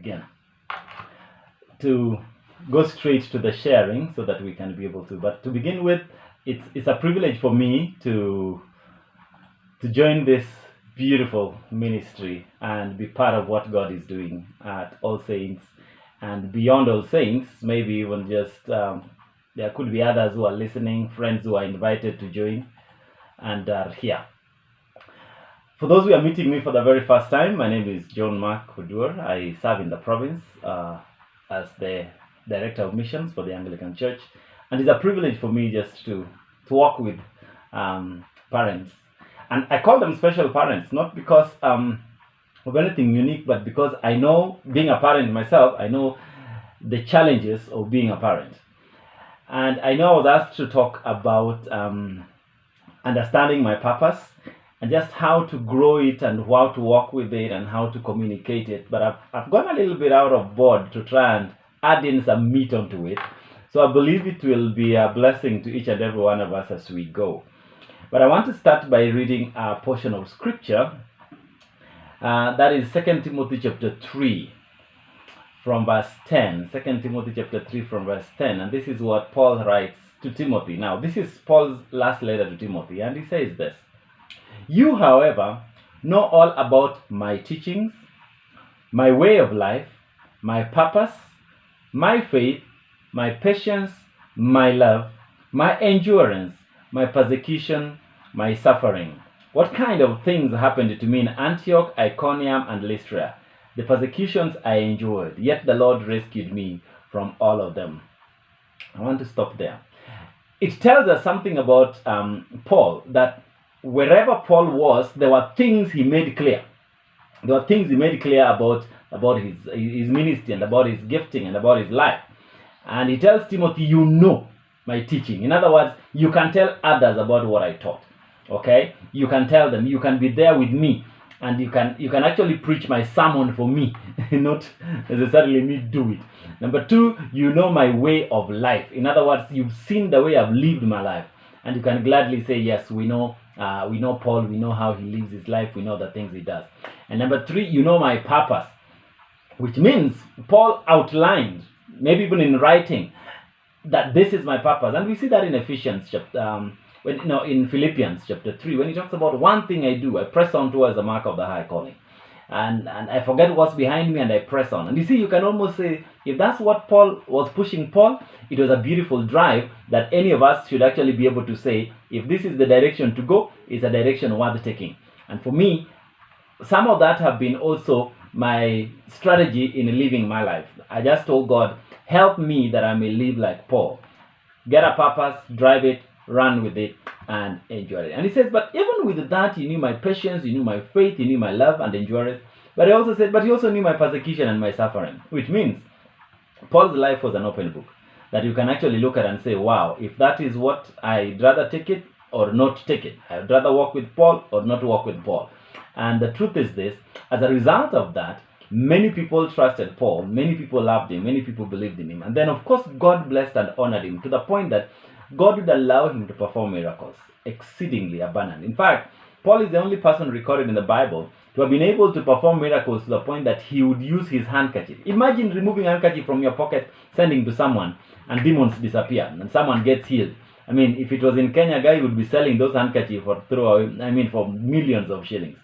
begin. To go straight to the sharing so that we can be able to. But to begin with, it's a privilege for me to join this beautiful ministry and be part of what God is doing at All Saints and beyond All Saints. Maybe even just there could be others who are listening, friends who are invited to join and are here. For those who are meeting me for the very first time, my name is John Mark Oduor. I serve in the province as the Director of Missions for the Anglican Church, and it's a privilege for me just to walk with parents. And I call them special parents, not because of anything unique, but because I know, being a parent myself, I know the challenges of being a parent. And I know I was asked to talk about understanding my purpose and just how to grow it and how to work with it and how to communicate it. But I've gone a little bit out of board to try and add in some meat onto it. So I believe it will be a blessing to each and every one of us as we go. But I want to start by reading a portion of scripture. That is 2 Timothy chapter 3 from verse 10. 2 Timothy chapter 3 from verse 10. And this is what Paul writes to Timothy. Now, this is Paul's last letter to Timothy. And he says this: "You, however, know all about my teachings, my way of life, my purpose, my faith, my patience, my love, my endurance, my persecution, my suffering. What kind of things happened to me in Antioch, Iconium, and Lystra? The persecutions I endured, yet the Lord rescued me from all of them." I want to stop there. It tells us something about Paul, that wherever Paul was, there were things he made clear. There were things he made clear about his ministry and about his gifting and about his life. And he tells Timothy, you know my teaching. In other words, you can tell others about what I taught. Okay? You can tell them, you can be there with me, and you can actually preach my sermon for me, not necessarily me do it. Number two, you know my way of life. In other words, you've seen the way I've lived my life, and you can gladly say, yes, we know Paul, we know how he lives his life, we know the things he does. And number three, you know my purpose, which means Paul outlined, maybe even in writing, that this is my purpose. And we see that in Ephesians chapter, in Philippians chapter 3, when he talks about one thing I do, I press on towards the mark of the high calling. And I forget what's behind me and I press on. And you see, you can almost say, if that's what Paul was pushing Paul, it was a beautiful drive that any of us should actually be able to say, if this is the direction to go, it's a direction worth taking. And for me, some of that have been also my strategy in living my life. I just told God, help me that I may live like Paul. Get a purpose, drive it, run with it, and enjoy it. And he says, but even with that, you knew my patience, you knew my faith, you knew my love and endurance. But he also said, but you also knew my persecution and my suffering, which means Paul's life was an open book that you can actually look at and say, wow, if that is what, I'd rather take it or not take it. I'd rather walk with Paul or not walk with Paul. And the truth is this, as a result of that, many people trusted Paul, many people loved him, many people believed in him. And then, of course, God blessed and honored him to the point that God would allow him to perform miracles, exceedingly abundant. In fact, Paul is the only person recorded in the Bible to have been able to perform miracles to the point that he would use his handkerchief. Imagine removing a handkerchief from your pocket, sending to someone, and demons disappear, and someone gets healed. I mean, if it was in Kenya, guy would be selling those handkerchiefs for millions of shillings.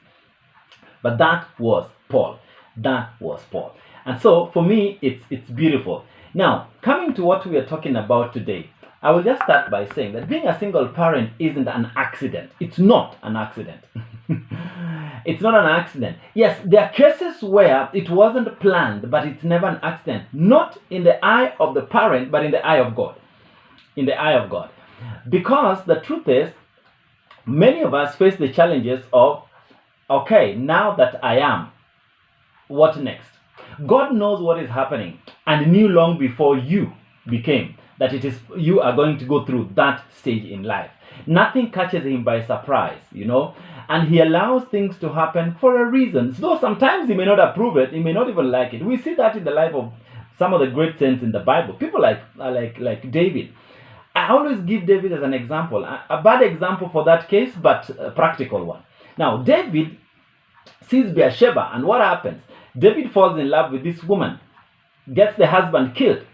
But that was Paul. That was Paul. And so, for me, it's beautiful. Now, coming to what we are talking about today, I will just start by saying that being a single parent isn't an accident. It's not an accident. It's not an accident. Yes, there are cases where it wasn't planned, but it's never an accident. Not in the eye of the parent, but in the eye of God. In the eye of God. Because the truth is, many of us face the challenges of, okay, now that I am, what next? God knows what is happening and knew long before you became that it is you are going to go through that stage in life. Nothing catches him by surprise, and he allows things to happen for a reason. Though sometimes he may not approve it, he may not even like it. We see that in the life of some of the great saints in the Bible. People like David. I always give David as an example, a bad example for that case, but a practical one. Now, David sees Bathsheba, and what happens? David falls in love with this woman, gets the husband killed,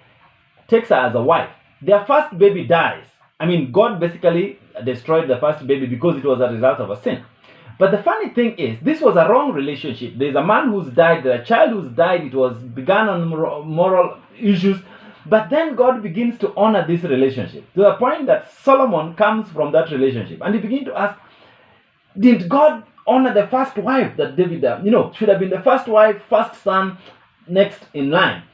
takes her as a wife. Their first baby dies. I mean, God basically destroyed the first baby because it was a result of a sin. But the funny thing is, this was a wrong relationship. There's a man who's died, there's a child who's died. It was begun on moral issues. But then God begins to honor this relationship to the point that Solomon comes from that relationship. And he begins to ask, did God honor the first wife that David, should have been the first wife, first son, next in line?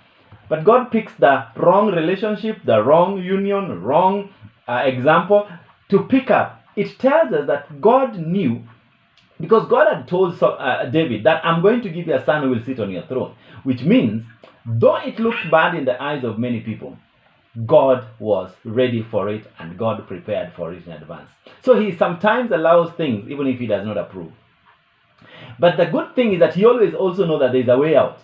But God picks the wrong relationship, the wrong union, wrong example to pick up. It tells us that God knew, because God had told David that I'm going to give you a son who will sit on your throne, which means, though it looked bad in the eyes of many people, God was ready for it and God prepared for it in advance. So he sometimes allows things even if he does not approve. But the good thing is that he always also knows that there's a way out.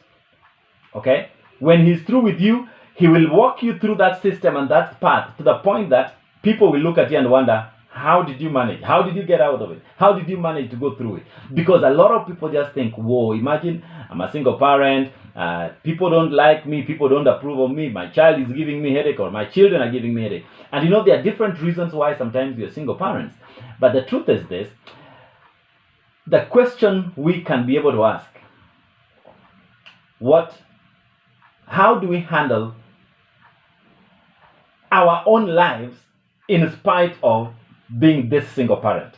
Okay? When he's through with you, he will walk you through that system and that path to the point that people will look at you and wonder, how did you manage? How did you get out of it? How did you manage to go through it? Because a lot of people just think, whoa, imagine I'm a single parent, people don't like me, people don't approve of me, my child is giving me headache or my children are giving me headache. And there are different reasons why sometimes we are single parents. But the truth is this, the question we can be able to ask, how do we handle our own lives in spite of being this single parent?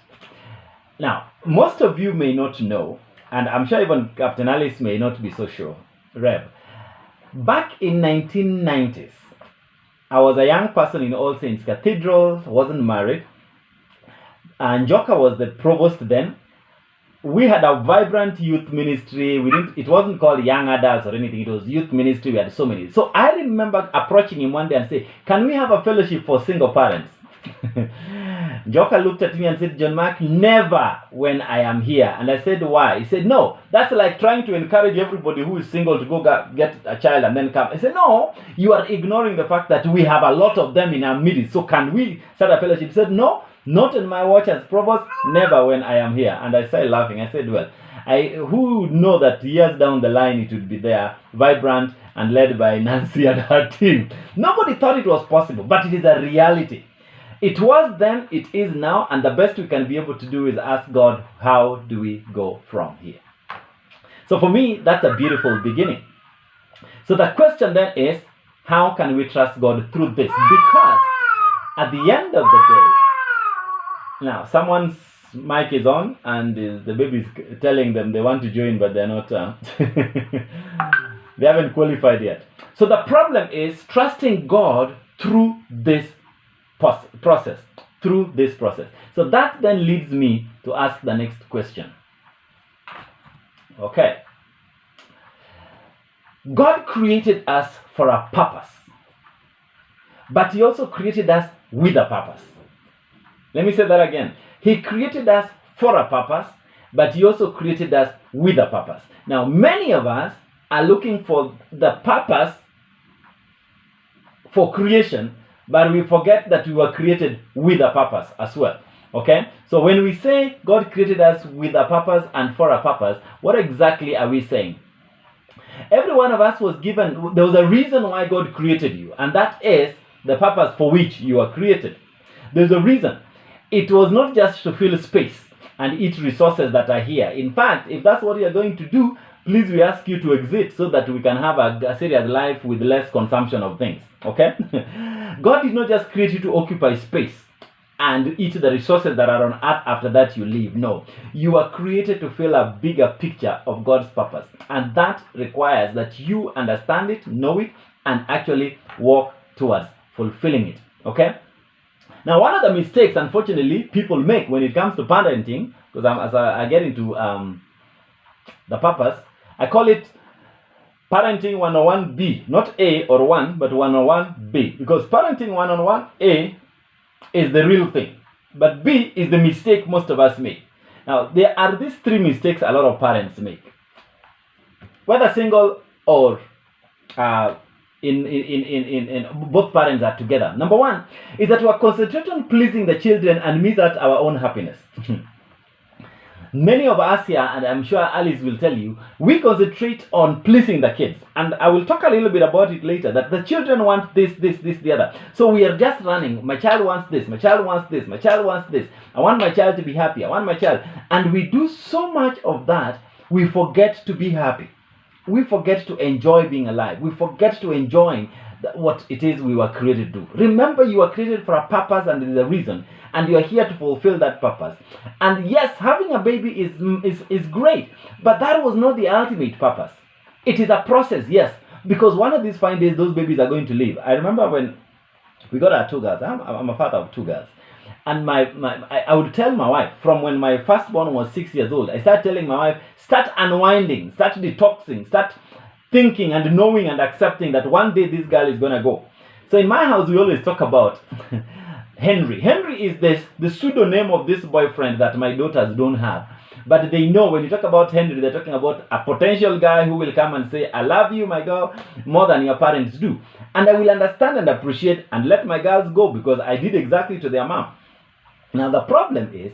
Now, most of you may not know, and I'm sure even Captain Alice may not be so sure, Rev. Back in 1990s, I was a young person in All Saints Cathedral, wasn't married, and Joka was the provost then. We had a vibrant youth ministry. It wasn't called young adults or anything. It was youth ministry. We had so many. So I remember approaching him one day and say, can we have a fellowship for single parents? Joka looked at me and said, John Mark, never when I am here. And I said, why? He said, no, that's like trying to encourage everybody who is single to go get a child and then come. I said, no, you are ignoring the fact that we have a lot of them in our midst. So can we start a fellowship? He said, no, not in my watch as provost, never when I am here. And I started laughing. I said, well, who would know that years down the line it would be there, vibrant and led by Nancy and her team. Nobody thought it was possible, but it is a reality. It was then, it is now, and the best we can be able to do is ask God, how do we go from here? So for me, that's a beautiful beginning. So the question then is, how can we trust God through this? Because at the end of the day, now someone's mic is on and the baby is telling them they want to join, but they're not, they haven't qualified yet. So the problem is trusting God through this process. So that then leads me to ask the next question. Okay. God created us for a purpose, but he also created us with a purpose. Let me say that again. He created us for a purpose, but he also created us with a purpose. Now, many of us are looking for the purpose for creation, but we forget that we were created with a purpose as well. Okay? So when we say God created us with a purpose and for a purpose, what exactly are we saying? Every one of us was given, there was a reason why God created you, and that is the purpose for which you are created. There's a reason. It was not just to fill space and eat resources that are here. In fact, if that's what you're going to do, please, we ask you to exit so that we can have a serious life with less consumption of things. Okay? God did not just create you to occupy space and eat the resources that are on earth after that you leave. No. You are created to fill a bigger picture of God's purpose. And that requires that you understand it, know it, and actually walk towards fulfilling it. Okay? Now, one of the mistakes, unfortunately, people make when it comes to parenting, because as I get into the purpose, I call it Parenting 101B, not A or 1, but 101B. Because Parenting 101A is the real thing, but B is the mistake most of us make. Now, there are these three mistakes a lot of parents make, whether single or in both parents are together. Number one is that we are concentrating on pleasing the children and miss out our own happiness. Many of us here, and I'm sure Alice will tell you, we concentrate on pleasing the kids. And I will talk a little bit about it later, that the children want this, the other. So we are just running. My child wants this, my child wants this, my child wants this. I want my child to be happy, I want my child. And we do so much of that, we forget to be happy. We forget to enjoy being alive. We forget to enjoy what it is we were created to do. Remember, you were created for a purpose and there is a reason, and you are here to fulfill that purpose. And yes, having a baby is great, but that was not the ultimate purpose. It is a process, yes, because one of these fine days those babies are going to leave. I remember when we got our 2 girls. I'm a father of 2 girls. And I would tell my wife, from when my firstborn was 6 years old, I started telling my wife, start unwinding, start detoxing, start thinking and knowing and accepting that one day this girl is going to go. So in my house, we always talk about Henry. Henry is the pseudonym of this boyfriend that my daughters don't have. But they know when you talk about Henry, they're talking about a potential guy who will come and say, I love you, my girl, more than your parents do. And I will understand and appreciate and let my girls go because I did exactly to their mom. Now the problem is,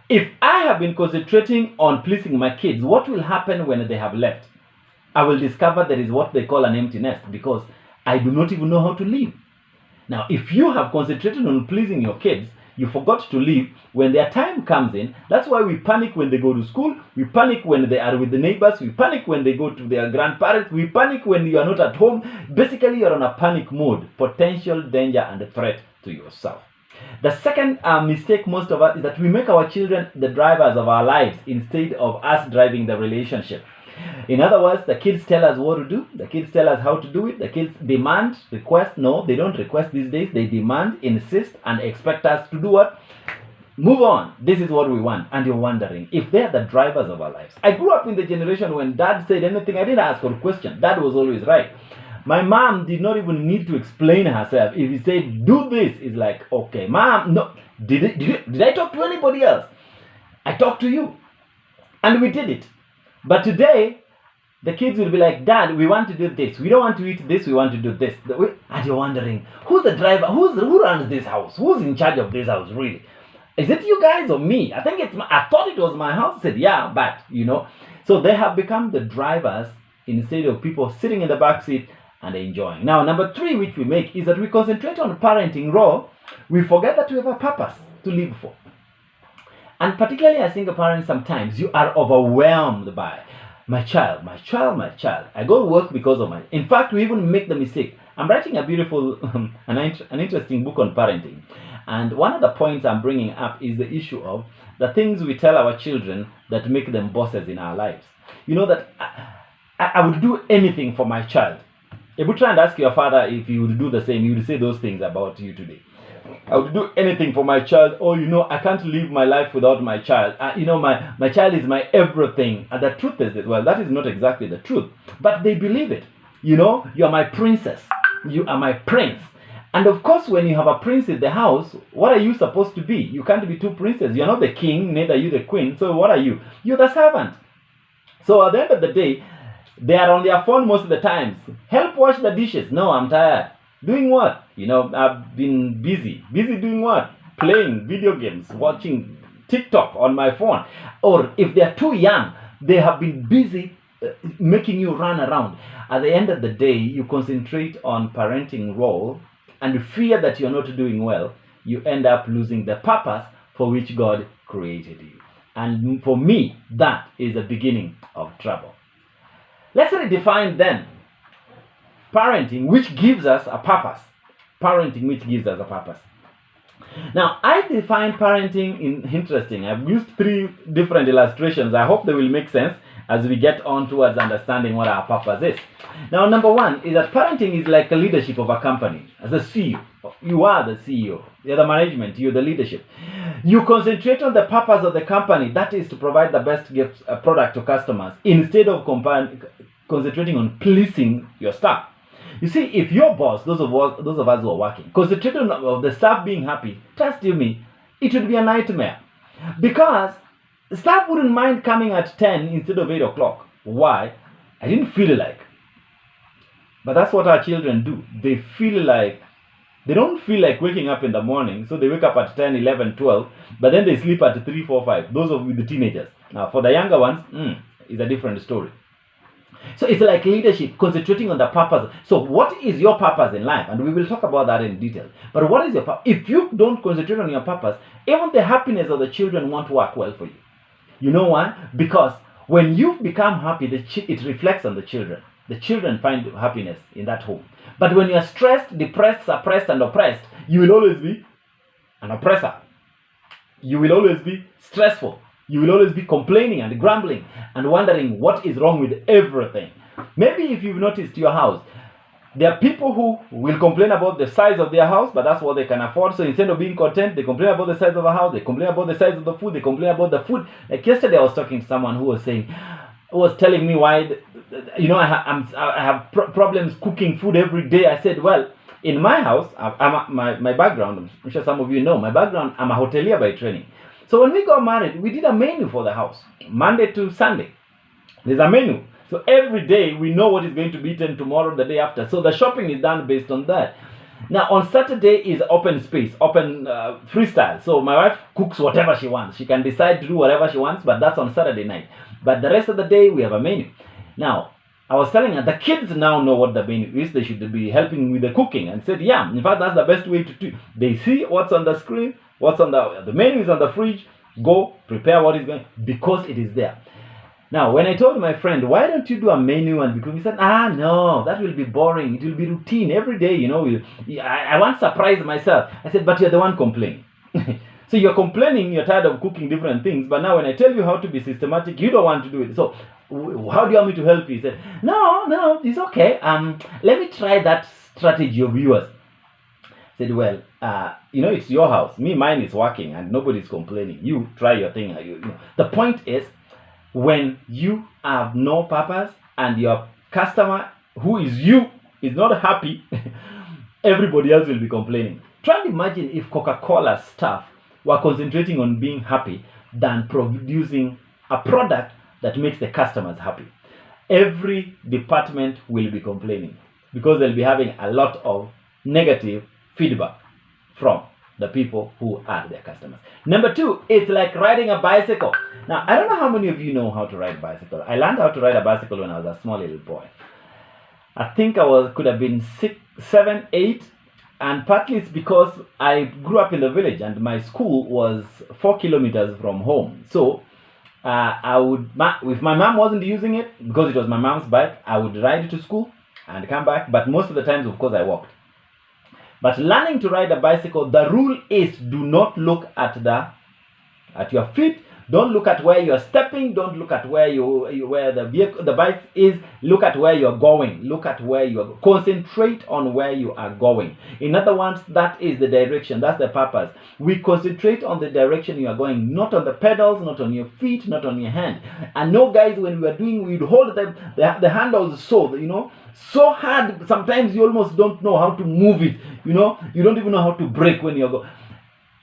if I have been concentrating on pleasing my kids, what will happen when they have left? I will discover there is what they call an empty nest because I do not even know how to live. Now, if you have concentrated on pleasing your kids, you forgot to live when their time comes in. That's why we panic when they go to school. We panic when they are with the neighbors. We panic when they go to their grandparents. We panic when you are not at home. Basically, you're on a panic mode, potential danger and threat to yourself. The second mistake most of us is that we make our children the drivers of our lives instead of us driving the relationship. In other words, the kids tell us what to do. The kids tell us how to do it. The kids demand, request. No, they don't request these days. They demand, insist, and expect us to do what? Move on. This is what we want. And you're wondering if they're the drivers of our lives. I grew up in the generation when dad said anything, I didn't ask for a question. Dad was always right. My mom did not even need to explain herself. If he said, do this, it's like, okay, mom, no. Did I talk to anybody else? I talked to you. And we did it. But today, the kids will be like, Dad, we want to do this. We don't want to eat this. We want to do this. And you're wondering, who's the driver? Who runs this house? Who's in charge of this house, really? Is it you guys or me? I thought it was my house. I said, yeah, but, So they have become the drivers instead of people sitting in the back seat and enjoying. Now, number 3, which we make, is that we concentrate on parenting raw. We forget that we have a purpose to live for. And particularly as single parents, sometimes you are overwhelmed by my child. I go to work because of in fact, we even make the mistake. I'm writing a beautiful, an interesting book on parenting. And one of the points I'm bringing up is the issue of the things we tell our children that make them bosses in our lives. You know that I would do anything for my child. If you try and ask your father if he would do the same, he would say those things about you today. I would do anything for my child. Oh, I can't live my life without my child. My child is my everything. And the truth is that, well, that is not exactly the truth. But they believe it. You are my princess. You are my prince. And of course, when you have a prince in the house, what are you supposed to be? You can't be 2 princes. You're not the king, neither are you the queen. So what are you? You're the servant. So at the end of the day, they are on their phone most of the times. Help wash the dishes. No, I'm tired. Doing what? I've been busy. Busy doing what? Playing video games, watching TikTok on my phone. Or if they're too young, they have been busy making you run around. At the end of the day, you concentrate on parenting role and fear that you're not doing well. You end up losing the purpose for which God created you. And for me, that is the beginning of trouble. Let's redefine then parenting, which gives us a purpose. Parenting, which gives us a purpose. Now, I define parenting interesting. I've used 3 different illustrations. I hope they will make sense as we get on towards understanding what our purpose is. Now, number 1 is that parenting is like a leadership of a company. As a CEO, you are the CEO. You're the management. You're the leadership. You concentrate on the purpose of the company. That is to provide the best product to customers instead of concentrating on pleasing your staff. You see, if your boss, those of us who are working, concentrated on the staff being happy, trust you me, it would be a nightmare. Because staff wouldn't mind coming at 10 instead of 8 o'clock. Why? I didn't feel like. But that's what our children do. They feel like They don't feel like waking up in the morning, so they wake up at 10, 11, 12, but then they sleep at 3, 4, 5. Those of the teenagers. Now, for the younger ones, it's a different story. So it's like leadership, concentrating on the purpose. So what is your purpose in life? And we will talk about that in detail. But what is your purpose? If you don't concentrate on your purpose, even the happiness of the children won't work well for you. You know why? Because when you become happy, it reflects on the children. The children find happiness in that home. But when you're stressed, depressed, suppressed, and oppressed, you will always be an oppressor. You will always be stressful. You will always be complaining and grumbling and wondering what is wrong with everything. Maybe if you've noticed your house, there are people who will complain about the size of their house, but that's what they can afford. So instead of being content, they complain about the size of a house, they complain about the size of the food, they complain about the food. Like yesterday, I was talking to someone who was telling me why, I have problems cooking food every day. I said, well, in my house, my background, I'm sure some of you know, my background, I'm a hotelier by training. So when we got married, we did a menu for the house, Monday to Sunday. There's a menu. So every day we know what is going to be eaten tomorrow, the day after. So the shopping is done based on that. Now on Saturday is open space, open freestyle. So my wife cooks whatever she wants. She can decide to do whatever she wants, but that's on Saturday night. But the rest of the day we have a menu. Now, I was telling her, the kids now know what the menu is. They should be helping with the cooking. And said, yeah, in fact, that's the best way to do. They see what's on the screen, what's on the menu is on the fridge. Go prepare what is going, because it is there. Now, when I told my friend, why don't you do a menu and be, he said, no, that will be boring. It will be routine every day. I want to surprise myself. I said, but you're the one complaining. So you're complaining, you're tired of cooking different things. But now when I tell you how to be systematic, you don't want to do it. So how do you want me to help you? He said, no, it's okay. Let me try that strategy of yours. I said, well, it's your house. Mine is working and nobody's complaining. You try your thing. The point is, when you have no purpose and your customer, who is you, is not happy, everybody else will be complaining. Try and imagine if Coca-Cola staff were concentrating on being happy than producing a product that makes the customers happy. Every department will be complaining because they'll be having a lot of negative feedback from the people who are their customers. Number two, it's like riding a bicycle. Now, I don't know how many of you know how to ride a bicycle. I learned how to ride a bicycle when I was a small little boy. I think could have been 6, 7, 8, and partly it's because I grew up in the village and my school was 4 kilometers from home. So if my mom wasn't using it, because it was my mom's bike, I would ride to school and come back. But most of the times, of course, I walked. But learning to ride a bicycle, the rule is do not look at your feet. Don't look at where you're stepping. Don't look at where the bike is. Look at where you're going. Look at where you're. Concentrate on where you are going. In other words, that is the direction. That's the purpose. We concentrate on the direction you are going, not on the pedals, not on your feet, not on your hand. And no, guys, when we are doing, we'd hold the handles so hard. Sometimes you almost don't know how to move it. You don't even know how to brake when you're going.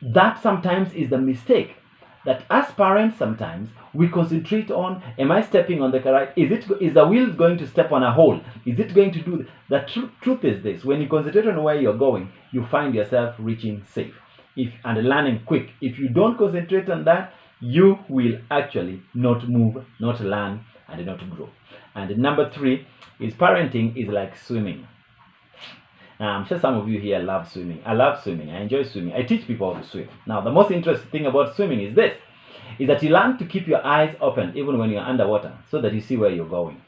That sometimes is the mistake. That as parents, sometimes we concentrate on, am I stepping on the right? Is the wheel going to step on a hole? Is it going to do the truth is this: when you concentrate on where you're going, you find yourself reaching safe and learning quick. If you don't concentrate on that, you will actually not move, not learn, and not grow. And number 3 is parenting is like swimming. Now, I'm sure some of you here love swimming. I love swimming. I enjoy swimming. I teach people how to swim. Now, the most interesting thing about swimming is that you learn to keep your eyes open even when you're underwater so that you see where you're going.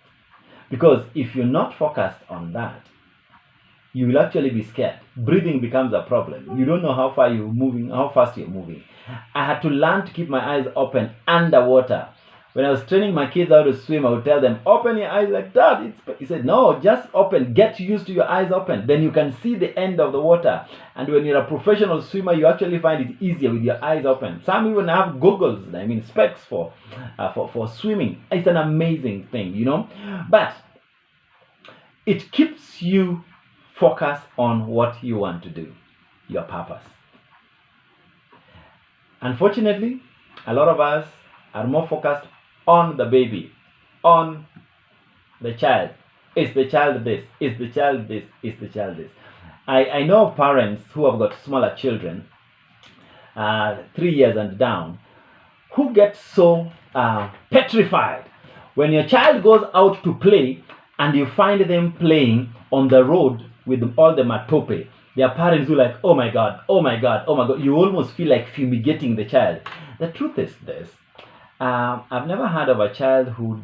Because if you're not focused on that, you will actually be scared. Breathing becomes a problem. You don't know how far you're moving, how fast you're moving. I had to learn to keep my eyes open underwater. When I was training my kids how to swim, I would tell them, open your eyes like that. He said, no, just open. Get used to your eyes open. Then you can see the end of the water. And when you're a professional swimmer, you actually find it easier with your eyes open. Some even have goggles, specs for swimming. It's an amazing thing, But it keeps you focused on what you want to do, your purpose. Unfortunately, a lot of us are more focused on the baby, on the child. Is the child this? Is the child this? Is the child this? I know parents who have got smaller children, 3 years and down, who get so petrified when your child goes out to play and you find them playing on the road with all the matope. Their parents who like, oh my God, oh my God, oh my God. You almost feel like fumigating the child. The truth is this. I've never heard of a child who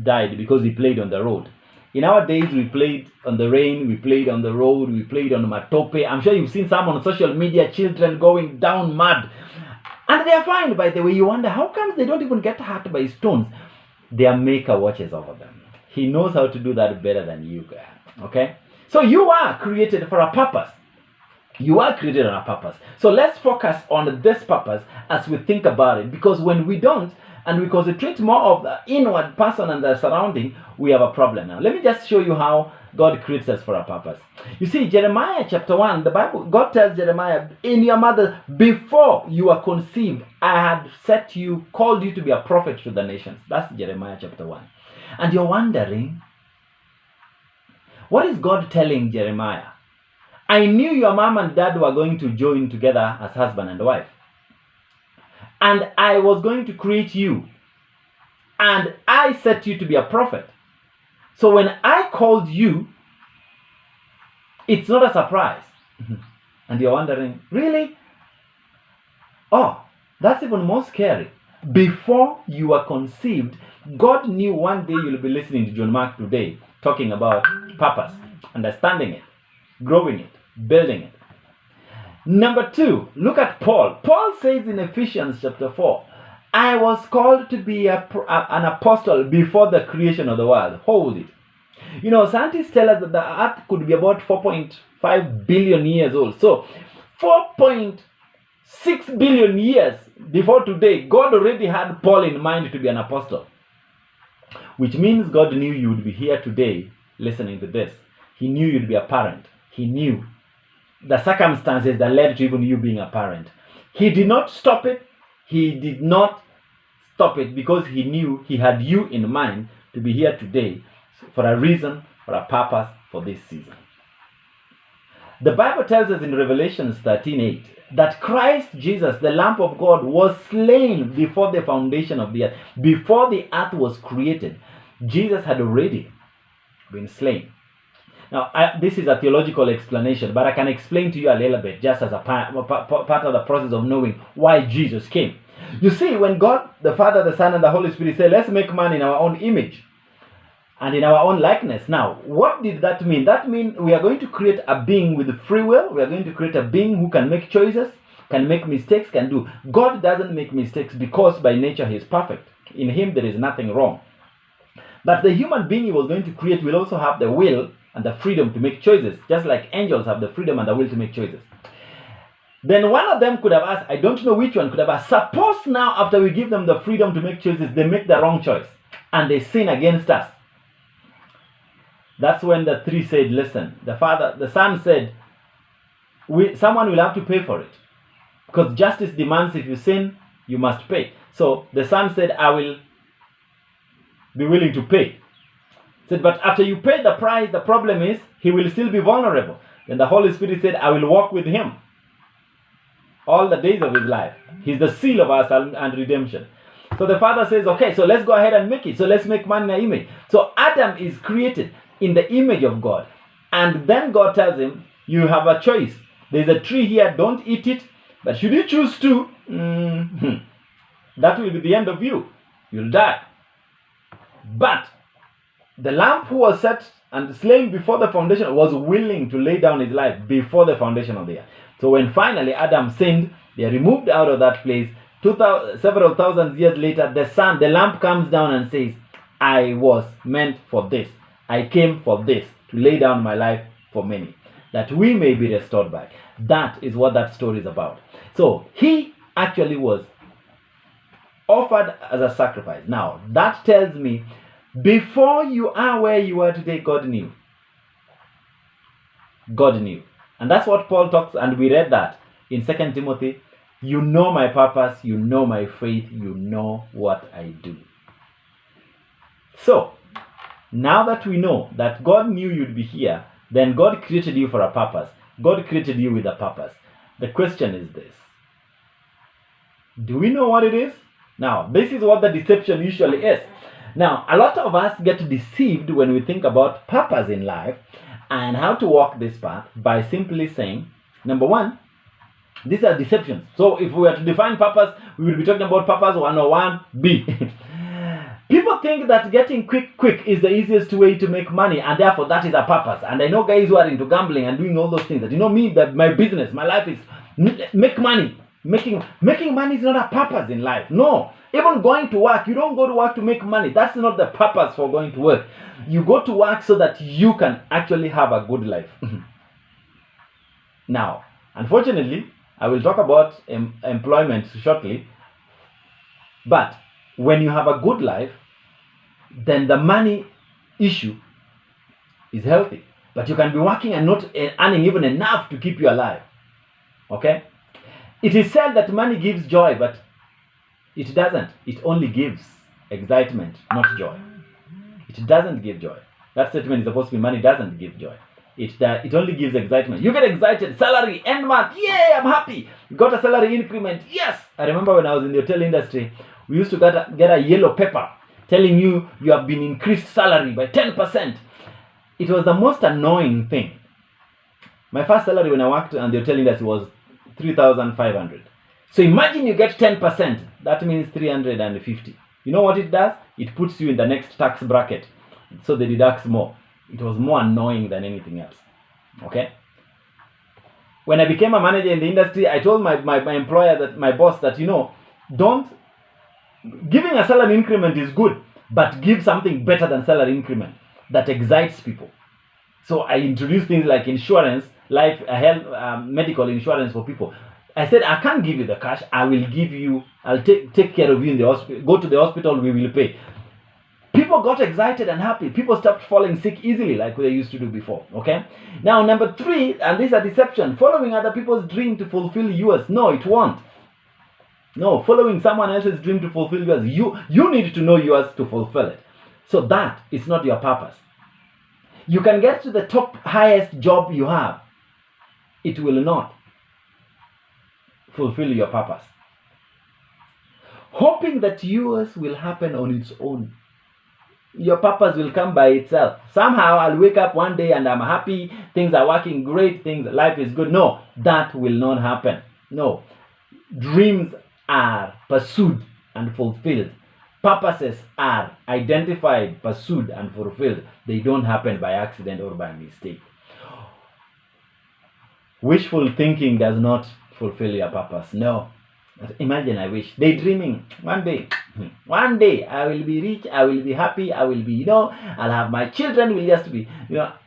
died because he played on the road. In our days, we played on the rain, we played on the road, we played on the matope. I'm sure you've seen some on social media, children going down mud. And they're fine, by the way. You wonder, how come they don't even get hurt by stones? Their maker watches over them. He knows how to do that better than you can. Okay? So you are created for a purpose. You are created on a purpose. So let's focus on this purpose as we think about it. Because when we don't, and we concentrate more of the inward person and the surrounding, we have a problem. Now, let me just show you how God creates us for a purpose. You see, Jeremiah chapter 1, the Bible, God tells Jeremiah, in your mother, before you were conceived, I had set you, called you to be a prophet to the nations. That's Jeremiah chapter 1. And you're wondering, what is God telling Jeremiah? I knew your mom and dad were going to join together as husband and wife. And I was going to create you. And I set you to be a prophet. So when I called you, it's not a surprise. And you're wondering, really? Oh, that's even more scary. Before you were conceived, God knew one day you'll be listening to John Mark today, talking about purpose, understanding it, growing it, building it. Number 2, look at Paul. Paul says in Ephesians chapter 4, I was called to be an apostle before the creation of the world. Hold it. You know, scientists tell us that the earth could be about 4.5 billion years old. So 4.6 billion years before today, God already had Paul in mind to be an apostle. Which means God knew you would be here today listening to this. He knew you'd be a parent. He knew the circumstances that led to even you being a parent. He did not stop it. He did not stop it because he knew he had you in mind to be here today for a reason, for a purpose, for this season. The Bible tells us in Revelation 13:8 that Christ Jesus, the Lamb of God, was slain before the foundation of the earth. Before the earth was created, Jesus had already been slain. Now, this is a theological explanation, but I can explain to you a little bit just as a part of the process of knowing why Jesus came. You see, when God, the Father, the Son, and the Holy Spirit said, let's make man in our own image and in our own likeness. Now, what did that mean? That means we are going to create a being with free will. We are going to create a being who can make choices, can make mistakes, can do. God doesn't make mistakes because by nature he is perfect. In him there is nothing wrong. But the human being he was going to create will also have the will and the freedom to make choices, just like angels have the freedom and the will to make choices. Then one of them could have asked, I don't know which one, could have asked, suppose now after we give them the freedom to make choices, they make the wrong choice and they sin against us. That's when the 3 said, listen, the Son said, someone will have to pay for it. Because justice demands if you sin, you must pay. So the Son said, I will be willing to pay. Said, but after you pay the price, the problem is he will still be vulnerable. Then the Holy Spirit said, I will walk with him all the days of his life. He's the seal of our and redemption. So the Father says, okay, so let's go ahead and make it. So let's make man in our image. So Adam is created in the image of God. And then God tells him, you have a choice. There's a tree here, don't eat it. But should you choose to, that will be the end of you. You'll die. But the Lamb who was set and slain before the foundation was willing to lay down his life before the foundation of the earth. So when finally Adam sinned, they are removed out of that place. Several thousand years later, the Lamb comes down and says, I was meant for this. I came for this, to lay down my life for many, that we may be restored back. That is what that story is about. So he actually was offered as a sacrifice. Now, that tells me, before you are where you are today, God knew. God knew. And that's what Paul talks, and we read that in 2 Timothy. You know my purpose, you know my faith, you know what I do. So, now that we know that God knew you'd be here, then God created you for a purpose. God created you with a purpose. The question is this: do we know what it is? Now, this is what the deception usually is. Now, a lot of us get deceived when we think about purpose in life and how to walk this path by simply saying, number one, these are deceptions. So if we were to define purpose, we will be talking about purpose 101B. People think that getting quick is the easiest way to make money, and therefore that is a purpose. And I know guys who are into gambling and doing all those things, that me, that my business, my life is make money. Making money is not a purpose in life. No. Even going to work, you don't go to work to make money. That's not the purpose for going to work. You go to work so that you can actually have a good life. Now, unfortunately, I will talk about employment shortly. But when you have a good life, then the money issue is healthy. But you can be working and not earning even enough to keep you alive. Okay? It is said that money gives joy, but it doesn't. It only gives excitement, not joy. It doesn't give joy. That statement is supposed to be money doesn't give joy. It only gives excitement. You get excited, salary, end month, yay, I'm happy. You got a salary increment, yes. I remember when I was in the hotel industry, we used to get a yellow paper telling you have been increased salary by 10%. It was the most annoying thing. My first salary when I worked in the hotel industry was 3,500. So imagine you get 10%. That means 350. You know what it does? It puts you in the next tax bracket. So they deduct more. It was more annoying than anything else. Okay? When I became a manager in the industry, I told my employer, that my boss, that giving a salary increment is good, but give something better than salary increment that excites people. So I introduced things like insurance, life, health, medical insurance for people. I said, I can't give you the cash. I'll take care of you in the hospital. Go to the hospital, we will pay. People got excited and happy. People stopped falling sick easily like they used to do before. Okay? Now, number 3, and this is a deception, following other people's dream to fulfill yours. No, it won't. No, following someone else's dream to fulfill yours. You need to know yours to fulfill it. So that is not your purpose. You can get to the top highest job you have. It will not fulfill your purpose. Hoping that yours will happen on its own. Your purpose will come by itself. Somehow I'll wake up one day and I'm happy, things are working great, life is good. No, that will not happen. No. Dreams are pursued and fulfilled. Purposes are identified, pursued, and fulfilled. They don't happen by accident or by mistake. Wishful thinking does not fulfill your purpose. No. Imagine, I wish. Daydreaming. One day I will be rich, I will be happy, I will be, I'll have my children will just be,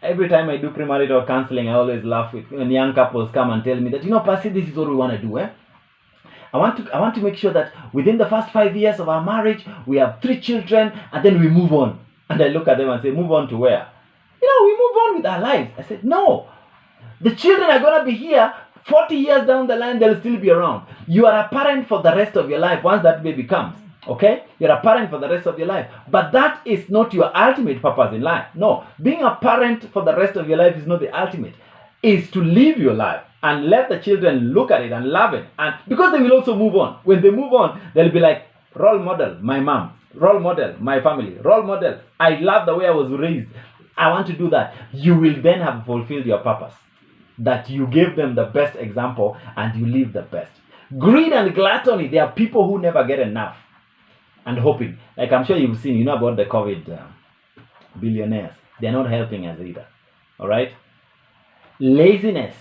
every time I do premarital counseling, I always laugh when young couples come and tell me that, Pastor, this is what we want to do, I want to make sure that within the first 5 years of our marriage, we have 3 children, and then we move on. And I look at them and say, move on to where? We move on with our lives. I said, no. The children are going to be here 40 years down the line, they'll still be around. You are a parent for the rest of your life once that baby comes. Okay? You're a parent for the rest of your life. But that is not your ultimate purpose in life. No. Being a parent for the rest of your life is not the ultimate. It's to live your life and let the children look at it and love it. And because they will also move on. When they move on, they'll be like, role model, my mom. Role model, my family. Role model, I love the way I was raised. I want to do that. You will then have fulfilled your purpose. That you gave them the best example and you live the best. Greed and gluttony, there are people who never get enough. And hoping. Like I'm sure you've seen, about the COVID billionaires. They're not helping us either. Alright? Laziness.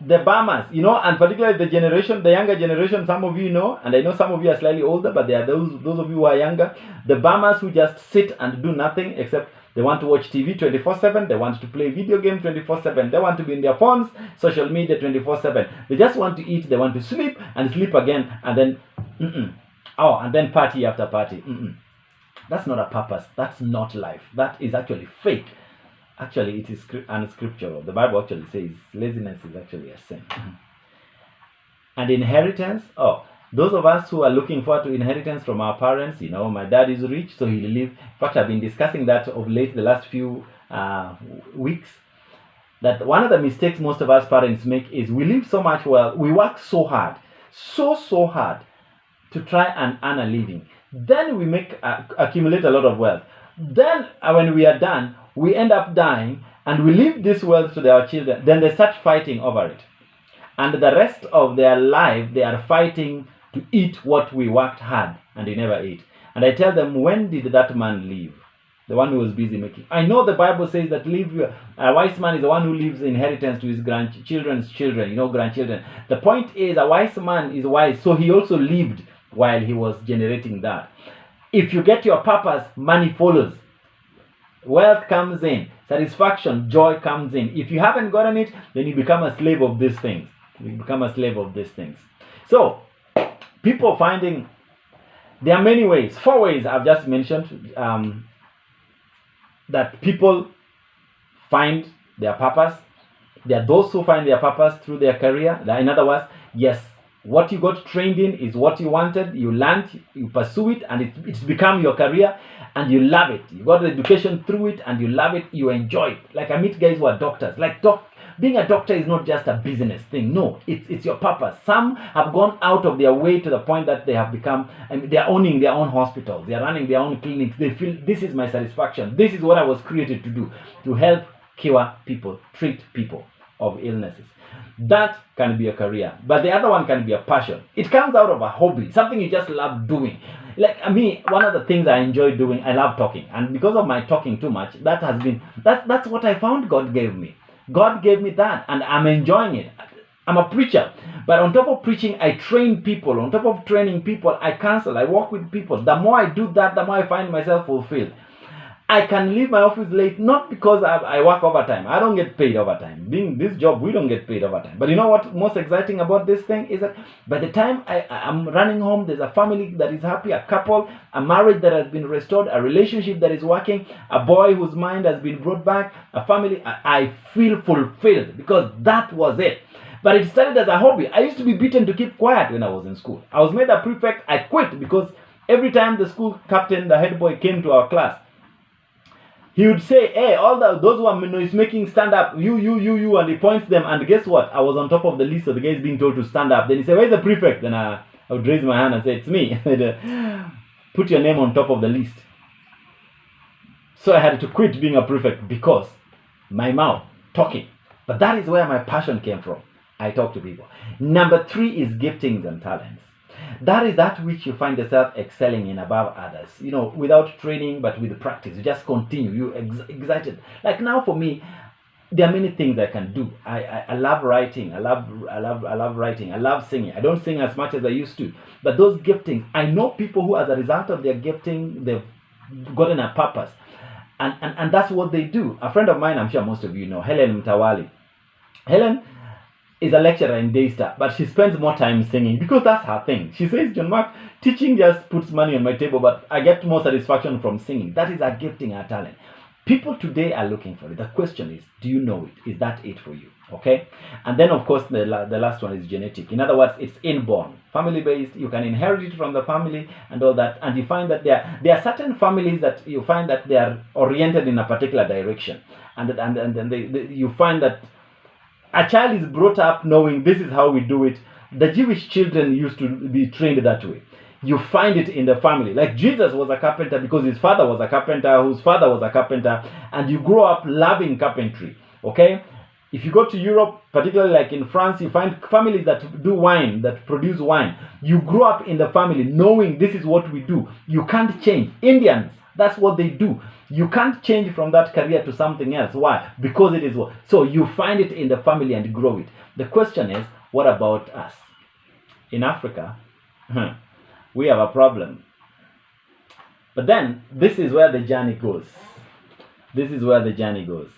The bombers, and particularly the younger generation, some of you know, and I know some of you are slightly older, but there are those of you who are younger, the bombers who just sit and do nothing except they want to watch TV 24/7, they want to play video games 24/7, they want to be in their phones, social media 24/7. They just want to eat, they want to sleep and sleep again, and then and then party after party. That's not a purpose. That's not life. That is actually fake. Actually, it is unscriptural. The Bible actually says laziness is actually a sin. And inheritance, those of us who are looking forward to inheritance from our parents, my dad is rich, so he'll live. In fact, I've been discussing that of late, the last few weeks. that one of the mistakes most of us parents make is we live so much well, we work so hard, so hard to try and earn a living. Then we accumulate a lot of wealth. Then when we are done, we end up dying and we leave this wealth to our children. Then they start fighting over it. And the rest of their life, they are fighting to eat what we worked hard and they never ate. And I tell them, when did that man leave? The one who was busy making. I know the Bible says that a wise man is the one who leaves inheritance to his grandchildren's children, grandchildren. The point is, a wise man is wise, so he also lived while he was generating that. If you get your purpose, money follows. Wealth comes in, satisfaction, joy comes in. If you haven't gotten it, then you become a slave of these things. You become a slave of these things. So, people finding, there are many ways, 4 ways I've just mentioned, that people find their purpose. There are those who find their purpose through their career. In other words, yes, what you got trained in is what you wanted, you learned, you pursue it, and it's become your career, and you love it. You got the education through it, and you love it, you enjoy it. Like, I meet guys who are doctors. Like, being a doctor is not just a business thing. No, it's your purpose. Some have gone out of their way to the point that they have become, they are owning their own hospitals. They are running their own clinics. They feel, this is my satisfaction. This is what I was created to do, to help cure people, treat people of illnesses. That can be a career. But the other one can be a passion. It comes out of a hobby, something you just love doing. Like me, one of the things I enjoy doing, I love talking. And because of my talking too much, that's what I found God gave me. God gave me that, and I'm enjoying it. I'm a preacher, but on top of preaching, I train people. On top of training people, I counsel, I work with people. The more I do that, the more I find myself fulfilled. I can leave my office late, not because I work overtime. I don't get paid overtime. Being this job, we don't get paid overtime. But you know what most exciting about this thing is that by the time I'm running home, there's a family that is happy, a couple, a marriage that has been restored, a relationship that is working, a boy whose mind has been brought back, a family. I feel fulfilled because that was it. But it started as a hobby. I used to be beaten to keep quiet when I was in school. I was made a prefect. I quit because every time the school captain, the head boy, came to our class, he would say, hey, those who are noise making, stand up, you, and he points them, and guess what? I was on top of the list of the guys being told to stand up. Then he said, where's the prefect? Then I would raise my hand and say, it's me. Put your name on top of the list. So I had to quit being a prefect because my mouth, talking. But that is where my passion came from. I talk to people. Number 3 is giftings and talents. That is that which you find yourself excelling in above others. Without training, but with practice. You just continue. You're excited. Like now for me, there are many things I can do. I love writing. I love writing. I love singing. I don't sing as much as I used to. But those giftings, I know people who, as a result of their gifting, they've gotten a purpose. And that's what they do. A friend of mine, I'm sure most of you know, Helen Mtawali. Helen is a lecturer in Daystar, but she spends more time singing because that's her thing. She says, John Mark, teaching just puts money on my table, but I get more satisfaction from singing. That is her gifting, her talent. People today are looking for it. The question is, do you know it? Is that it for you? Okay? And then, of course, the last one is genetic. In other words, it's inborn. Family-based, you can inherit it from the family and all that. And you find that there are certain families that you find that they are oriented in a particular direction. And you find that a child is brought up knowing this is how we do it. The Jewish children used to be trained that way. You find it in the family. Like Jesus was a carpenter because his father was a carpenter, whose father was a carpenter, and you grow up loving carpentry. Okay? If you go to Europe, particularly like in France, you find families that do wine, that produce wine. You grow up in the family knowing this is what we do. You can't change. Indians, that's what they do. You can't change from that career to something else. Why? Because it is what. So you find it in the family and grow it. The question is, what about us? In Africa, we have a problem. But then, this is where the journey goes. This is where the journey goes.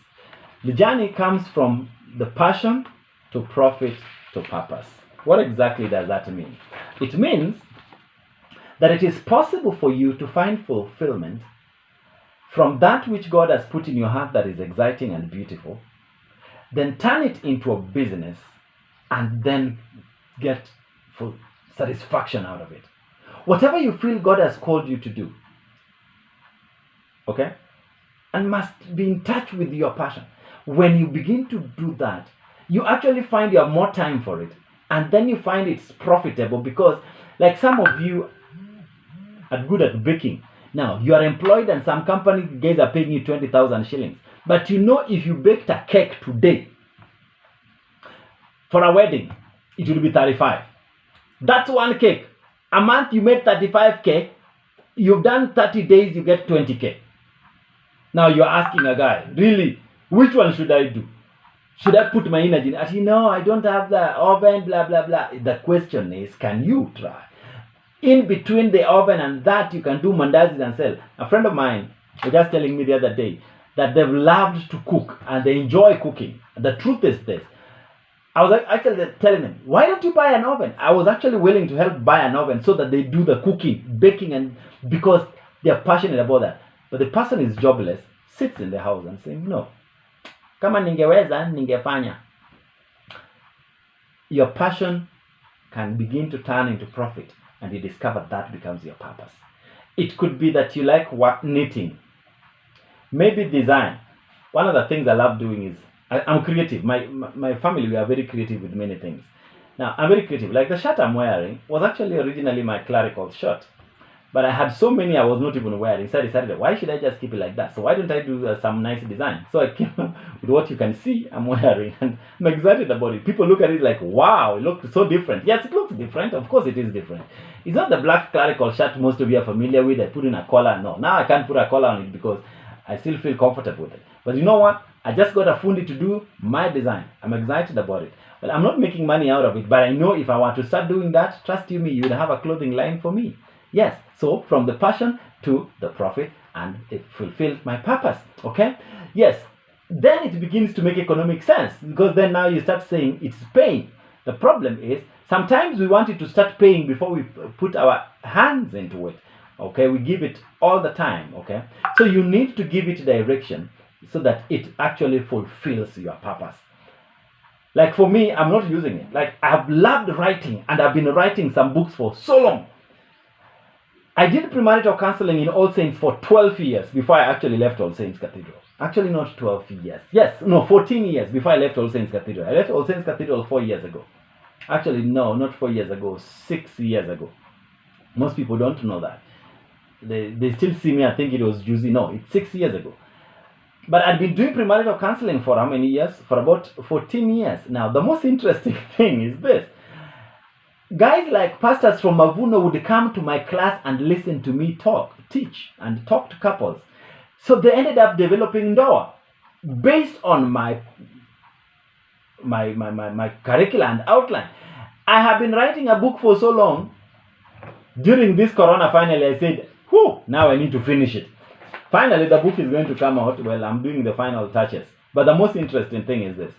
The journey comes from the passion to profit to purpose. What exactly does that mean? It means that it is possible for you to find fulfillment from that which God has put in your heart that is exciting and beautiful, then turn it into a business and then get full satisfaction out of it. Whatever you feel God has called you to do, okay, and must be in touch with your passion. when you begin to do that, you actually find you have more time for it. And then you find it's profitable because, like, some of you are good at baking. Now, you are employed and some company guys are paying you 20,000 shillings. But you know, if you baked a cake today for a wedding, it will be 35. That's one cake. A month you made 35K. You've done 30 days, you get 20K. Now you're asking a guy, really, which one should I do? Should I put my energy in? No, I don't have the oven, blah, blah, blah. The question is, can you try? In between the oven and that, you can do mandazis and sell. A friend of mine was just telling me the other day that they've loved to cook and they enjoy cooking. The truth is this. I was actually telling them, why don't you buy an oven? I was actually willing to help buy an oven so that they do the cooking, baking, and because they're passionate about that. But the person is jobless, sits in the house and saying, no, kama ningeweza, ningefanya. Your passion can begin to turn into profit, and you discover that becomes your purpose. It could be that you like knitting, maybe design. One of the things I love doing is I'm creative. My family, we are very creative with many things. Now, I'm very creative. Like the shirt I'm wearing was actually originally my clerical shirt. But I had so many I was not even wearing. So I decided, why should I just keep it like that? So why don't I do some nice design? So I came up with what you can see I'm wearing. And I'm excited about it. People look at it like, wow, it looks so different. Yes, it looks different. Of course it is different. It's not the black clerical shirt most of you are familiar with. I put in a collar. No, now I can't put a collar on it because I still feel comfortable with it. But you know what? I just got a fundi to do my design. I'm excited about it. Well, I'm not making money out of it, but I know if I want to start doing that, trust you me, you would have a clothing line for me. Yes, so from the passion to the profit, and it fulfills my purpose, okay? Yes, then it begins to make economic sense, because then now you start saying it's paying. The problem is, sometimes we want it to start paying before we put our hands into it, okay? We give it all the time, okay? So you need to give it direction so that it actually fulfills your purpose. Like for me, I'm not using it. Like I've loved writing, and I've been writing some books for so long. I did premarital counseling in All Saints for 12 years before I actually left All Saints Cathedral. Actually not 12 years. Yes, no, 14 years before I left All Saints Cathedral. I left All Saints Cathedral 4 years ago. Actually, no, not 4 years ago, 6 years ago. Most people don't know that. They still see me and think it was juicy. No, it's 6 years ago. But I'd been doing premarital counseling for how many years? For about 14 years. Now, the most interesting thing is this. Guys like pastors from Mavuno would come to my class and listen to me teach, and talk to couples. So they ended up developing Ndoa based on my curriculum and outline. I have been writing a book for so long. During this corona, finally I said, whew, now I need to finish it. Finally, the book is going to come out. Well, I'm doing the final touches. But the most interesting thing is this.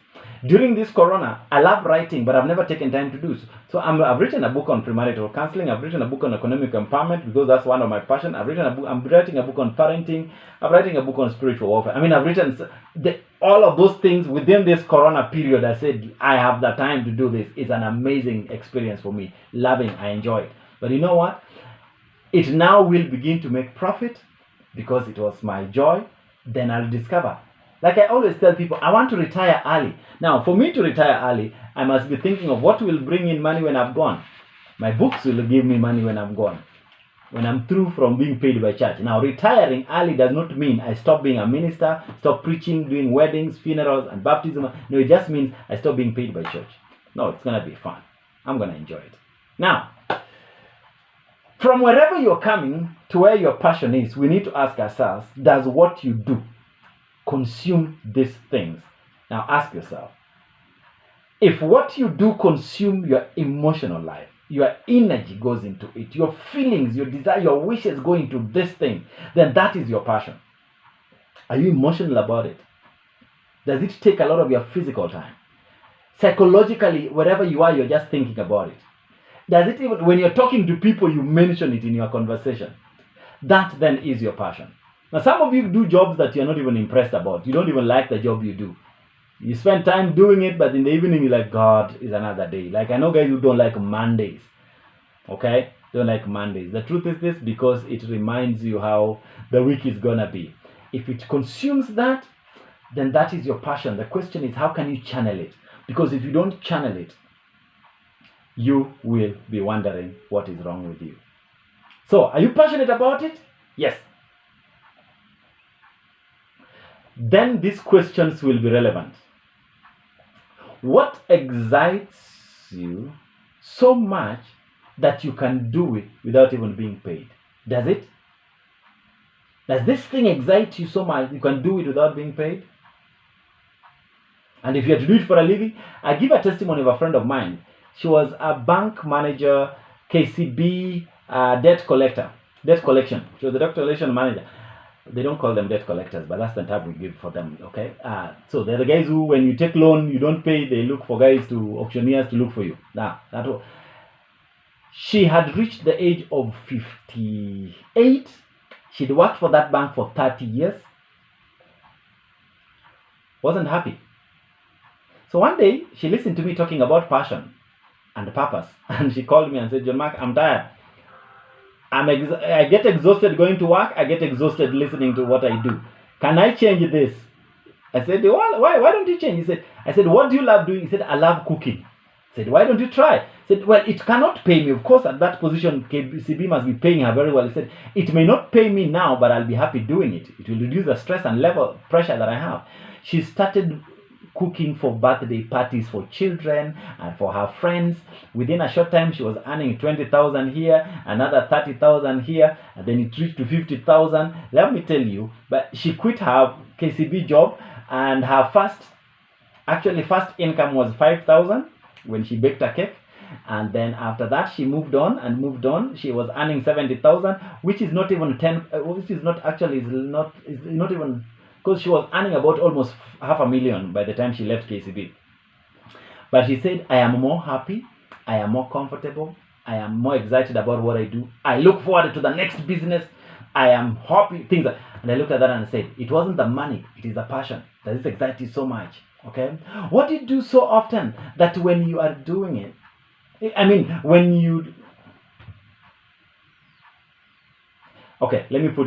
During this corona, I love writing, but I've never taken time to do so. So I've written a book on premarital counseling. I've written a book on economic empowerment because that's one of my passions. I'm writing a book on parenting. I'm writing a book on spiritual warfare. I mean, I've written all of those things within this corona period. I said, I have the time to do this. It's an amazing experience for me. Loving, I enjoy it. But you know what? It now will begin to make profit because it was my joy. Then I'll discover. Like I always tell people, I want to retire early. Now, for me to retire early, I must be thinking of what will bring in money when I'm gone. My books will give me money when I'm gone, when I'm through from being paid by church. Now, retiring early does not mean I stop being a minister, stop preaching, doing weddings, funerals, and baptism. No, it just means I stop being paid by church. No, it's going to be fun. I'm going to enjoy it. Now, from wherever you're coming to where your passion is, we need to ask ourselves, does what you do consume these things? Now ask yourself, if what you do consume your emotional life, your energy goes into it, your feelings, your desire, your wishes go into this thing, then that is your passion. Are you emotional about it? Does it take a lot of your physical time? Psychologically, wherever you are, you're just thinking about it. Does it even, when you're talking to people, you mention it in your conversation? That then is your passion. Now, some of you do jobs that you're not even impressed about. You don't even like the job you do. You spend time doing it, but in the evening, you're like, God, is another day. Like, I know guys who don't like Mondays. Okay? Don't like Mondays. The truth is this, because it reminds you how the week is going to be. If it consumes that, then that is your passion. The question is, how can you channel it? Because if you don't channel it, you will be wondering what is wrong with you. So, are you passionate about it? Yes. Then these questions will be relevant. What excites you so much that you can do it without even being paid? Does it? Does this thing excite you so much you can do it without being paid? And if you have to do it for a living, I give a testimony of a friend of mine. She was a bank manager, KCB, debt collection. She was a debt collection manager. They don't call them debt collectors, but that's the term we give for them, okay? So they're the guys who, when you take loan, you don't pay, they look for guys auctioneers to look for you. Now, she had reached the age of 58. She'd worked for that bank for 30 years. Wasn't happy. So one day, she listened to me talking about passion and purpose. And she called me and said, John Mark, I'm tired. I get exhausted going to work. I get exhausted listening to what I do. Can I change this? I said, why don't you change? I said, what do you love doing? He said, I love cooking. I said, why don't you try? I said, well, it cannot pay me. Of course, at that position, KCB must be paying her very well. He said, it may not pay me now, but I'll be happy doing it. It will reduce the stress and level pressure that I have. She started cooking for birthday parties for children and for her friends. Within a short time, she was earning 20,000 here, another 30,000 here, and then it reached to 50,000. Let me tell you, but she quit her KCB job, and her first income was 5,000 when she baked a cake. And then after that, she moved on. She was earning 70,000, which is not even 10, which is not actually, is not even, because she was earning about almost 500,000 by the time she left KCB. But she said, I am more happy, I am more comfortable, I am more excited about what I do. I look forward to the next business. I am happy, things like, and I looked at that and I said, it wasn't the money, it is the passion that is exciting so much. Okay? What do you do so often that when you are doing it, okay, let me put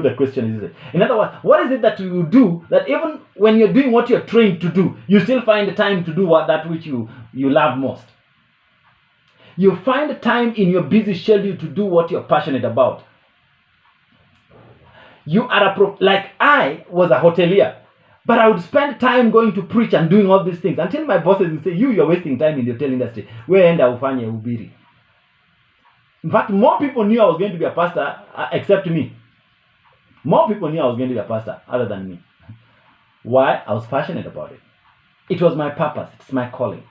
the question this way. In other words, what is it that you do that even when you're doing what you're trained to do, you still find the time to do that which you love most? You find the time in your busy schedule to do what you're passionate about. You are like I was a hotelier, but I would spend time going to preach and doing all these things until my bosses would say, you're wasting time in the hotel industry. Where end ufanye ubiri? In fact, more people knew I was going to be a pastor except me. More people knew I was going to be a pastor other than me. Why? I was passionate about it. It was my purpose. It's my calling.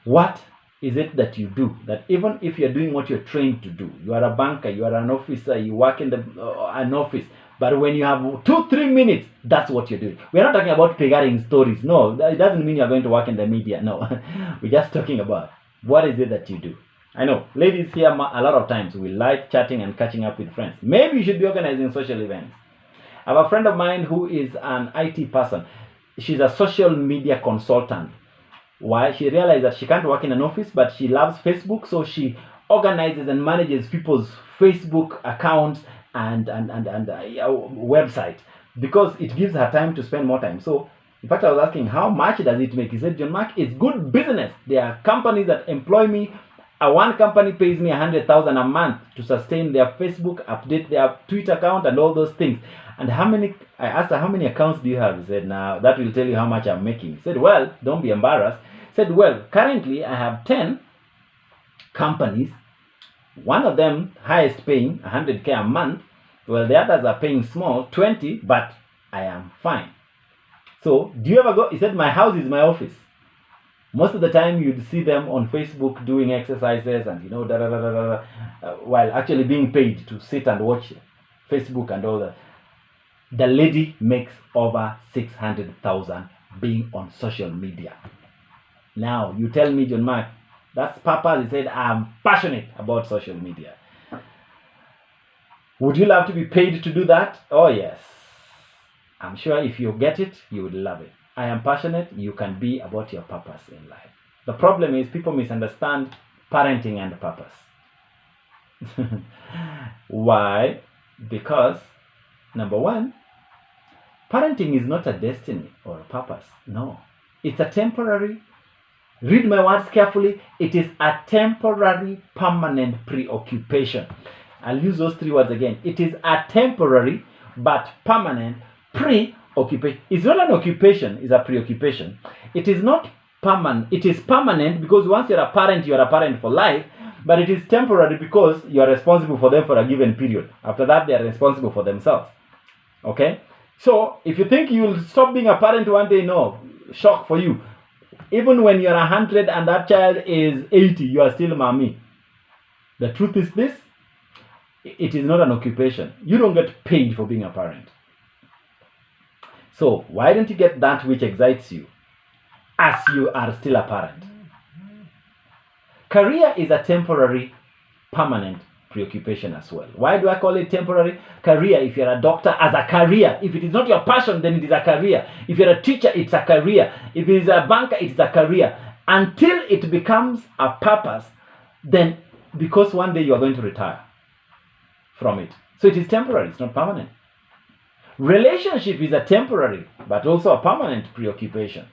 What is it that you do that even if you're doing what you're trained to do, you are a banker, you are an officer, you work in an office, but when you have 2-3 minutes, that's what you're doing. We're not talking about figuring stories. No, it doesn't mean you're going to work in the media. No, we're just talking about what is it that you do. I know, ladies here, a lot of times we like chatting and catching up with friends. Maybe you should be organizing social events. I have a friend of mine who is an IT person. She's a social media consultant. Why? She realized that she can't work in an office, but she loves Facebook, so she organizes and manages people's Facebook accounts and website, because it gives her time to spend more time. So, in fact, I was asking, how much does it make? He said, John Mark, it's good business. There are companies that employ me. One company pays me 100,000 a month to sustain their Facebook, update their Twitter account, and all those things. And I asked her, how many accounts do you have? He said, now that will tell you how much I'm making. He said, well, don't be embarrassed. He said, well, currently I have 10 companies. One of them highest paying 100K a month. Well, the others are paying small, 20, but I am fine. So, do you ever go? He said, my house is my office. Most of the time, you'd see them on Facebook doing exercises and, while actually being paid to sit and watch Facebook and all that. The lady makes over 600,000 being on social media. Now, you tell me, John Mark, that's purpose. He said, I'm passionate about social media. Would you love to be paid to do that? Oh, yes. I'm sure if you get it, you would love it. I am passionate. You can be about your purpose in life. The problem is people misunderstand parenting and purpose. Why? Because, number one, Parenting is not a destiny or a purpose. No. It's a temporary, read my words carefully, it is a temporary, permanent preoccupation. I'll use those three words again. It is a temporary but permanent preoccupation. It's not an occupation, it's a preoccupation. It is not permanent. It is permanent because once you're a parent for life, but it is temporary because you are responsible for them for a given period. After that, they are responsible for themselves. Okay? So, if you think you will stop being a parent one day, no. Shock for you. Even when you're 100 and that child is 80, you are still mommy. The truth is this, it is not an occupation. You don't get paid for being a parent. So, why don't you get that which excites you as you are still a parent? Career is a temporary, permanent preoccupation as well. Why do I call it temporary? Career, if you're a doctor, as a career. If it is not your passion, then it is a career. If you're a teacher, it's a career. If it is a banker, it's a career. Until it becomes a purpose, then because one day you are going to retire from it. So it is temporary, it's not permanent. Relationship is a temporary, but also a permanent preoccupation.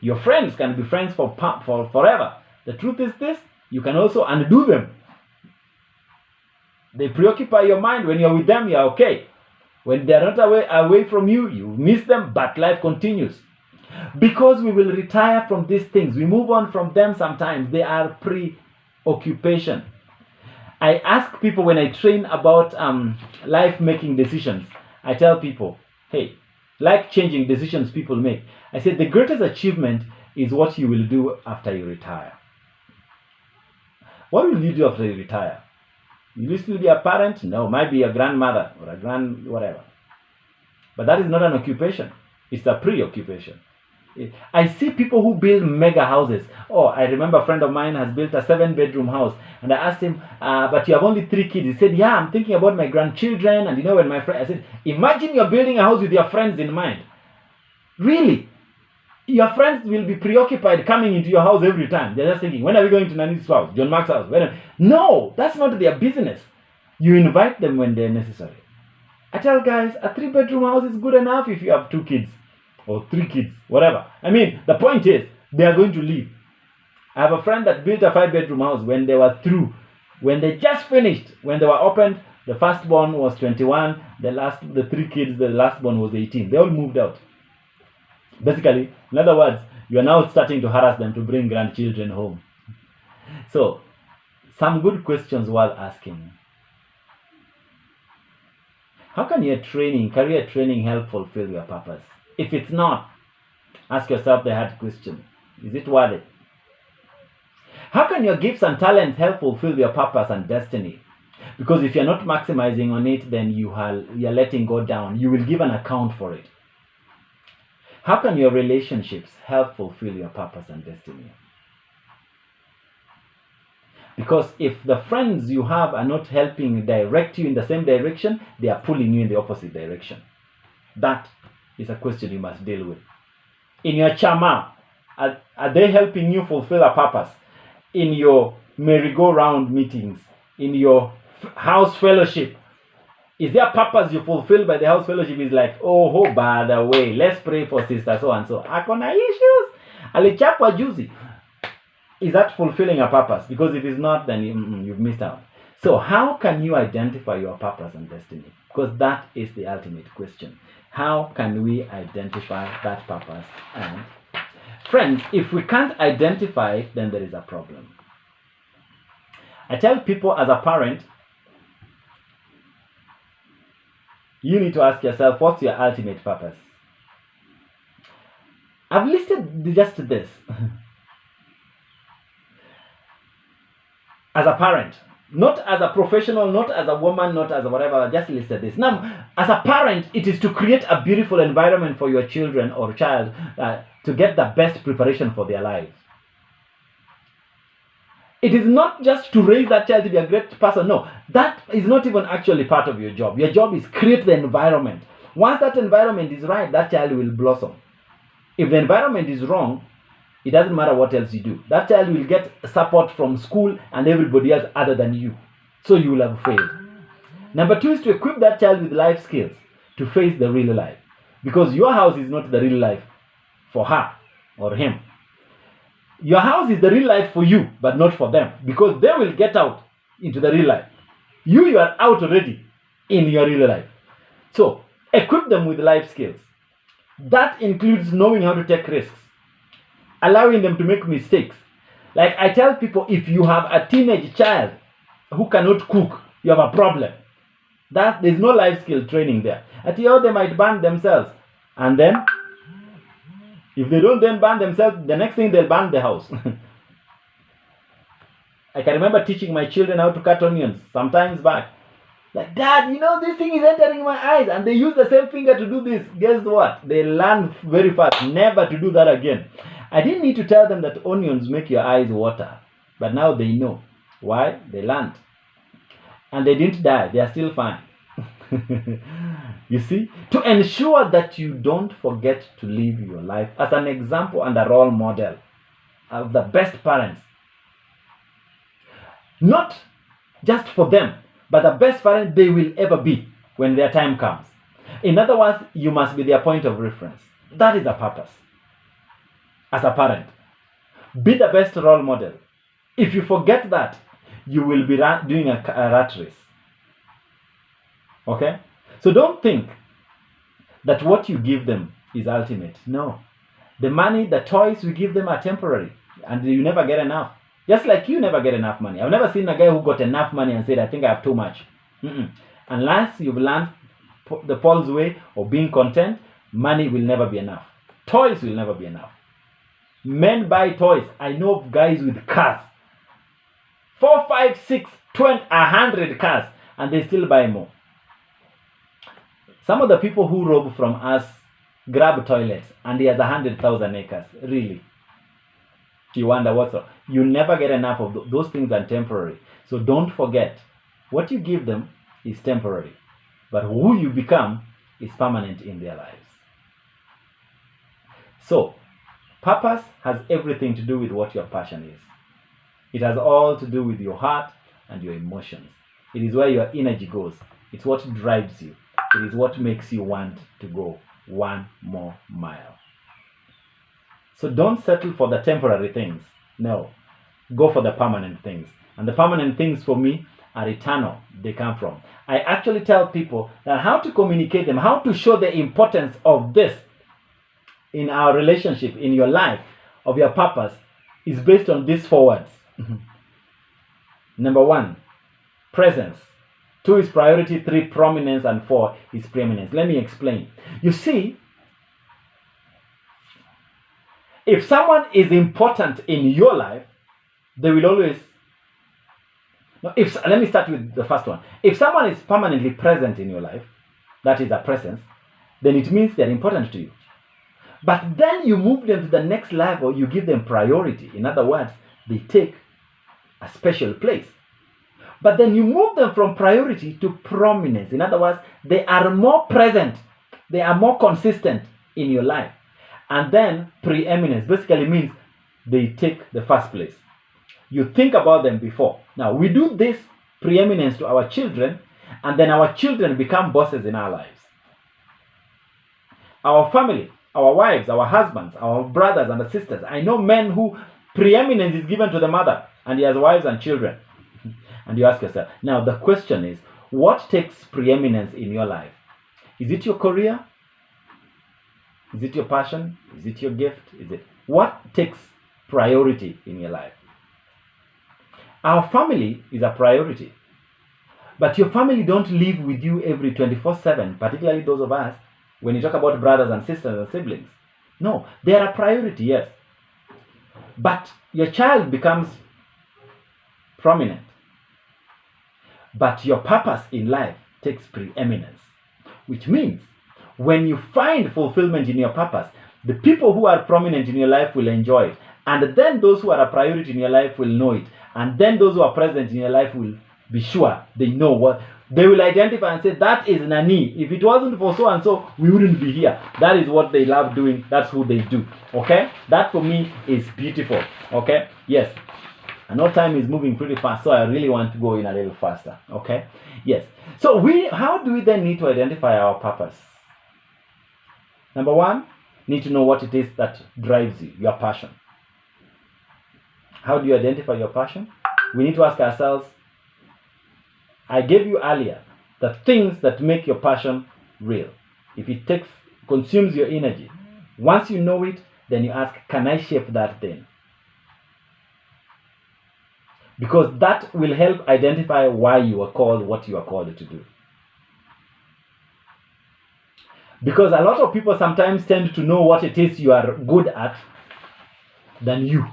Your friends can be friends for forever. The truth is this, you can also undo them. They preoccupy your mind. When you're with them, you're okay. When they're not away from you, you miss them, but life continues. Because we will retire from these things, we move on from them sometimes. They are preoccupation. I ask people when I train about life-making decisions, I tell people, hey, life-changing decisions people make. I said the greatest achievement is what you will do after you retire. What will you do after you retire? Will you still be a parent? No, might be a grandmother or a whatever. But that is not an occupation. It's a preoccupation. I see people who build mega houses. Oh, I remember a friend of mine has built a 7-bedroom house. And I asked him, but you have only 3 kids. He said, yeah, I'm thinking about my grandchildren. And when my friend, I said, imagine you're building a house with your friends in mind. Really? Your friends will be preoccupied coming into your house every time. They're just thinking, when are we going to Nani's house, John Mark's house? No, that's not their business. You invite them when they're necessary. I tell guys, a 3-bedroom house is good enough if you have 2 kids or 3 kids, whatever. I mean, the point is, they are going to leave. I have a friend that built a 5-bedroom house when they were through. When they just finished, when they were opened, the firstborn was 21, the 3 kids, the lastborn was 18. They all moved out. Basically, in other words, you are now starting to harass them to bring grandchildren home. So, some good questions while asking. How can your career training help fulfill your purpose? If it's not, ask yourself the hard question. Is it worth it? How can your gifts and talents help fulfill your purpose and destiny? Because if you're not maximizing on it, then you're letting go down. You will give an account for it. How can your relationships help fulfill your purpose and destiny? Because if the friends you have are not helping direct you in the same direction, they are pulling you in the opposite direction. That is a question you must deal with. In your chama, are they helping you fulfill a purpose? In your merry-go-round meetings, in your house fellowship, is there a purpose you fulfill by the house fellowship? Is like, oh, by the way, let's pray for sister so and so. Akona issues. Alichapwa juicy. Is that fulfilling a purpose? Because if it's not, then you've missed out. So how can you identify your purpose and destiny? Because that is the ultimate question. How can we identify that purpose? And friends, if we can't identify it, then there is a problem. I tell people as a parent, you need to ask yourself, what's your ultimate purpose? I've listed just this. As a parent, not as a professional, not as a woman, not as a whatever, I just listed this. Now, as a parent, it is to create a beautiful environment for your children or child to get the best preparation for their lives. It is not just to raise that child to be a great person. No, that is not even actually part of your job. Your job is create the environment. Once that environment is right, that child will blossom. If the environment is wrong, it doesn't matter what else you do. That child will get support from school and everybody else other than you. So you will have failed. Number 2 is to equip that child with life skills to face the real life. because your house is not the real life for her or him. Your house is the real life for you, but not for them, because they will get out into the real life. You are out already in your real life. So equip them with life skills. That includes knowing how to take risks, allowing them to make mistakes. Like I tell people, if you have a teenage child who cannot cook, you have a problem. That there's no life skill training there. At the end, they might burn themselves, and then if they don't then burn themselves, the next thing they'll burn the house. I can remember teaching my children how to cut onions sometimes back. Like, Dad, this thing is entering my eyes, and they use the same finger to do this. Guess what? They learn very fast never to do that again. I didn't need to tell them that onions make your eyes water, but now they know. Why? They learned. And they didn't die. They are still fine. You see? To ensure that you don't forget to live your life as an example and a role model of the best parents. Not just for them, but the best parent they will ever be when their time comes. In other words, you must be their point of reference. That is the purpose. As a parent, be the best role model. If you forget that, you will be doing a rat race. Okay? So don't think that what you give them is ultimate. No. The money, the toys we give them are temporary, and you never get enough. Just like you never get enough money. I've never seen a guy who got enough money and said, I think I have too much. Unless you've learned the Paul's way of being content, money will never be enough. Toys will never be enough. Men buy toys. I know of guys with cars. 4, 5, 6, 20, 100 cars, and they still buy more. Some of the people who rob from us grab toilets, and he has 100,000 acres. Really? You wonder what's up. You never get enough of those things are temporary. So don't forget, what you give them is temporary, but who you become is permanent in their lives. So, purpose has everything to do with what your passion is. It has all to do with your heart and your emotions. It is where your energy goes. It's what drives you. It is what makes you want to go one more mile. So don't settle for the temporary things. No. Go for the permanent things. And the permanent things for me are eternal. They come from. I actually tell people that how to communicate them, how to show the importance of this in our relationship, in your life, of your purpose, is based on these 4 words. Number 1, presence. 2 is priority, 3 prominence, and 4 is preeminence. Let me explain. You see, if someone is important in your life, they will always... Let me start with the first one. If someone is permanently present in your life, that is a presence, then it means they're important to you. But then you move them to the next level, you give them priority. In other words, they take a special place. But then you move them from priority to prominence. In other words, they are more present. They are more consistent in your life. And then preeminence basically means they take the first place. You think about them before. Now, we do this preeminence to our children, and then our children become bosses in our lives. Our family, our wives, our husbands, our brothers and sisters. I know men who preeminence is given to the mother, and he has wives and children. And you ask yourself, now the question is, what takes preeminence in your life? Is it your career? Is it your passion? Is it your gift? What takes priority in your life? Our family is a priority. But your family don't live with you every 24/7, particularly those of us, when you talk about brothers and sisters and siblings. No, they are a priority, yes. But your child becomes prominent. But your purpose in life takes preeminence, which means when you find fulfillment in your purpose, the people who are prominent in your life will enjoy it. And then those who are a priority in your life will know it. And then those who are present in your life will be sure they know what. They will identify and say, that is Nani. If it wasn't for so and so, we wouldn't be here. That is what they love doing. That's who they do. Okay? That for me is beautiful. Okay? Yes. I know time is moving pretty fast, so I really want to go in a little faster. Okay? Yes. So how do we then need to identify our purpose? Number one, need to know what it is that drives you, your passion. How do you identify your passion? We need to ask ourselves, I gave you earlier the things that make your passion real. If it consumes your energy, once you know it, then you ask, can I shape that thing? Because that will help identify why you are called what you are called to do. Because a lot of people sometimes tend to know what it is you are good at than you.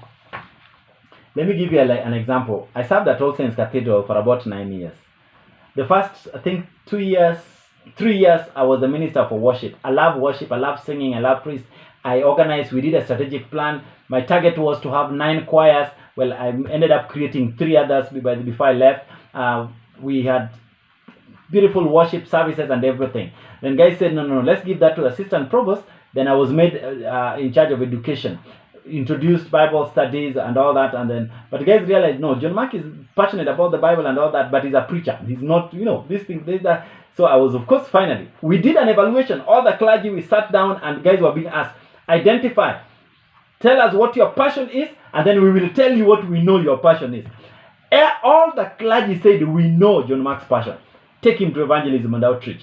Let me give you an example. I served at All Saints Cathedral for about 9 years. The first, I think, 3 years, I was the minister for worship. I love worship, I love singing, I love praise. I organized, we did a strategic plan. My target was to have 9 choirs. Well, I ended up creating 3 others before I left. We had beautiful worship services and everything. Then guys said, no, let's give that to the assistant provost. Then I was made in charge of education, introduced Bible studies and all that. And then, but guys realized, no, John Mark is passionate about the Bible and all that, but he's a preacher. He's not, this thing, this, that. So I was, of course, finally, we did an evaluation. All the clergy, we sat down and guys were being asked, identify, tell us what your passion is, and then we will tell you what we know your passion is. All the clergy said, we know John Mark's passion. Take him to evangelism and outreach.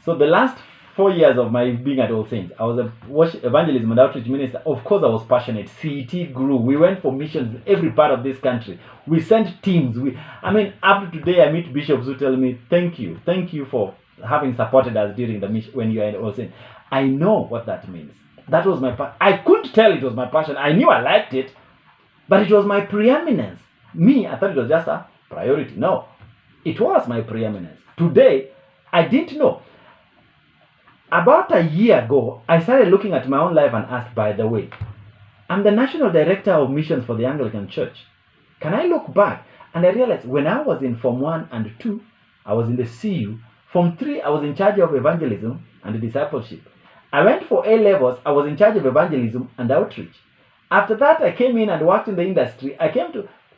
So the last 4 years of my being at All Saints, I was a evangelism and outreach minister. Of course, I was passionate. CET grew. We went for missions in every part of this country. We sent teams. Up to today, I meet bishops who tell me, thank you for having supported us during the mission when you are in All Saints. I know what that means. That was my passion. I couldn't tell it was my passion. I knew I liked it, but it was my preeminence. I thought it was just a priority. No, it was my preeminence. Today, I didn't know. About a year ago, I started looking at my own life and asked, by the way, I'm the National Director of Missions for the Anglican Church. Can I look back? And I realized when I was in Form 1 and 2, I was in the CU. Form 3, I was in charge of evangelism and discipleship. I went for A-levels, I was in charge of evangelism and outreach. After that, I came in and worked in the industry.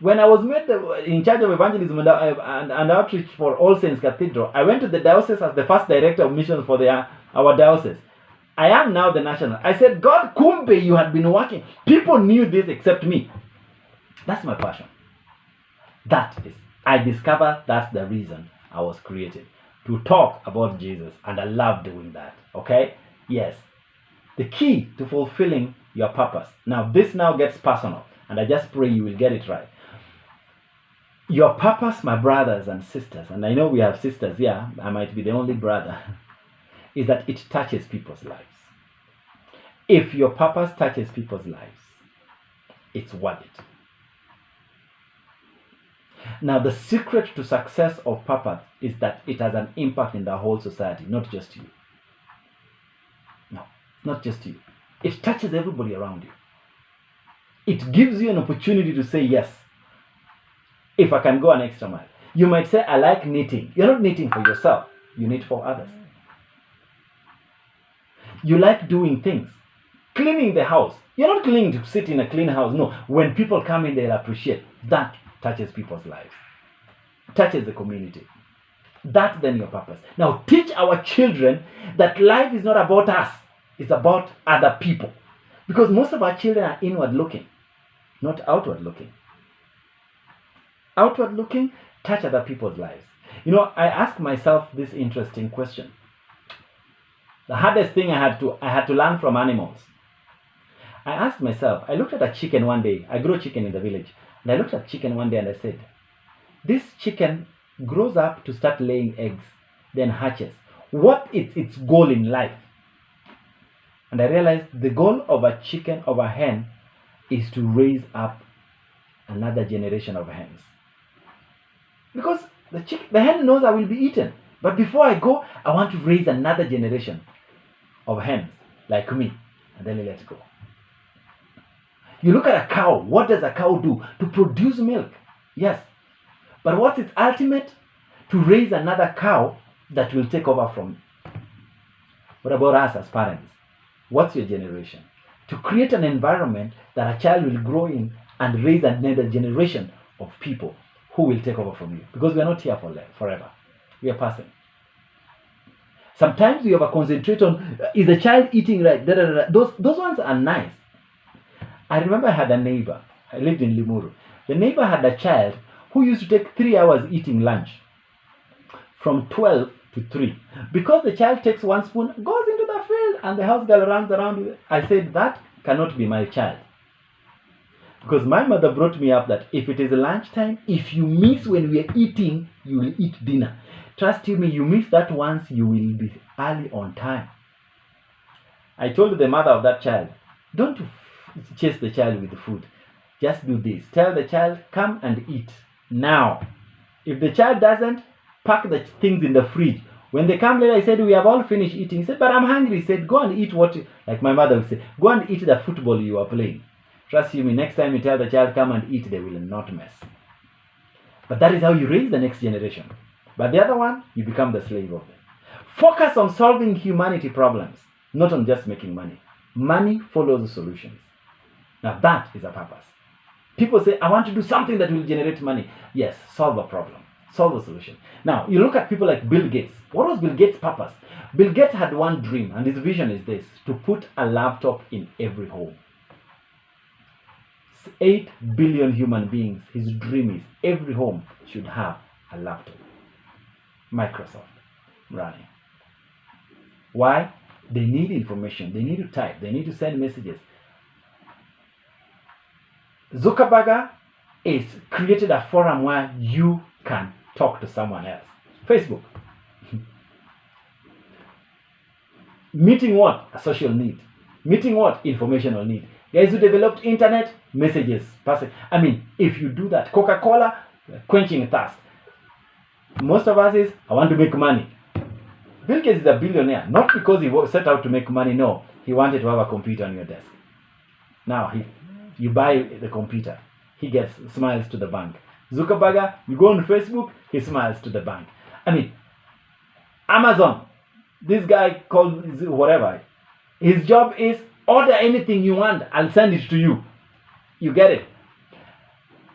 When I was made in charge of evangelism and outreach for All Saints Cathedral, I went to the diocese as the first director of missions for our diocese. I am now the national. I said, God, kumbe, you had been working. People knew this except me. That's my passion. I discovered that's the reason I was created, to talk about Jesus, and I love doing that. Okay? Yes. The key to fulfilling your purpose. Now, this now gets personal, and I just pray you will get it right. Your purpose, my brothers and sisters, and I know we have sisters, yeah, I might be the only brother, is that it touches people's lives. If your purpose touches people's lives, it's worth it. Now, the secret to success of purpose is that it has an impact in the whole society, not just you. No, not just you. It touches everybody around you. It gives you an opportunity to say, yes, if I can go an extra mile. You might say, I like knitting. You're not knitting for yourself. You knit for others. You like doing things. Cleaning the house. You're not cleaning to sit in a clean house. No. When people come in, they'll appreciate. That touches people's lives. Touches the community. That's then your purpose. Now, teach our children that life is not about us. It's about other people. Because most of our children are inward looking, not outward looking. Outward looking, touch other people's lives. I ask myself this interesting question. The hardest thing I had to learn from animals. I asked myself, I looked at a chicken one day. I grew chicken in the village. And I looked at chicken one day and I said, this chicken grows up to start laying eggs, then hatches. What is its goal in life? And I realized the goal of a chicken, of a hen, is to raise up another generation of hens. Because the hen knows I will be eaten. But before I go, I want to raise another generation of hens like me. And then let go. You look at a cow. What does a cow do? To produce milk. Yes. But what's its ultimate? To raise another cow that will take over from you. What about us as parents? What's your generation? To create an environment that a child will grow in and raise another generation of people who will take over from you. Because we are not here forever. We are passing. Sometimes you have a concentrate on, is the child eating right? Da, da, da, da. Those ones are nice. I remember I had a neighbor. I lived in Limuru. The neighbor had a child who used to take 3 hours eating lunch, from 12 to 3. Because the child takes one spoon, goes into the field, and the house girl runs around with it. I said, that cannot be my child. Because my mother brought me up that if it is lunchtime, if you miss when we are eating, you will eat dinner. Trust me, you miss that once, you will be early on time. I told the mother of that child, don't chase the child with the food. Just do this. Tell the child, come and eat now. If the child doesn't, pack the things in the fridge. When they come later, I said, we have all finished eating. He said, but I'm hungry. He said, go and eat what, like my mother would say, go and eat the football you are playing. Trust me, next time you tell the child, come and eat, they will not mess. But that is how you raise the next generation. But the other one, you become the slave of it. Focus on solving humanity problems, not on just making money. Money follows the solutions. Now that is a purpose. People say, I want to do something that will generate money. Yes, solve a problem. Solve a solution. Now, you look at people like Bill Gates. What was Bill Gates' purpose? Bill Gates had one dream, and his vision is this, to put a laptop in every home. 8 billion human beings, his dream is every home should have a laptop. Microsoft running. Why? They need information. They need to type. They need to send messages. Zuckerberg is created a forum where you can talk to someone else. Facebook. Meeting what? A social need. Meeting what? Informational need. Guys who developed internet, messages. I mean, if you do that, Coca-Cola, quenching thirst. Most of us is, I want to make money. Bill Gates is a billionaire, not because he set out to make money, no. He wanted to have a computer on your desk. Now, you buy the computer. He gets smiles to the bank. Zuckerberg, you go on Facebook, he smiles to the bank. I mean, Amazon, this guy called whatever, his job is order anything you want, I'll send it to you. You get it.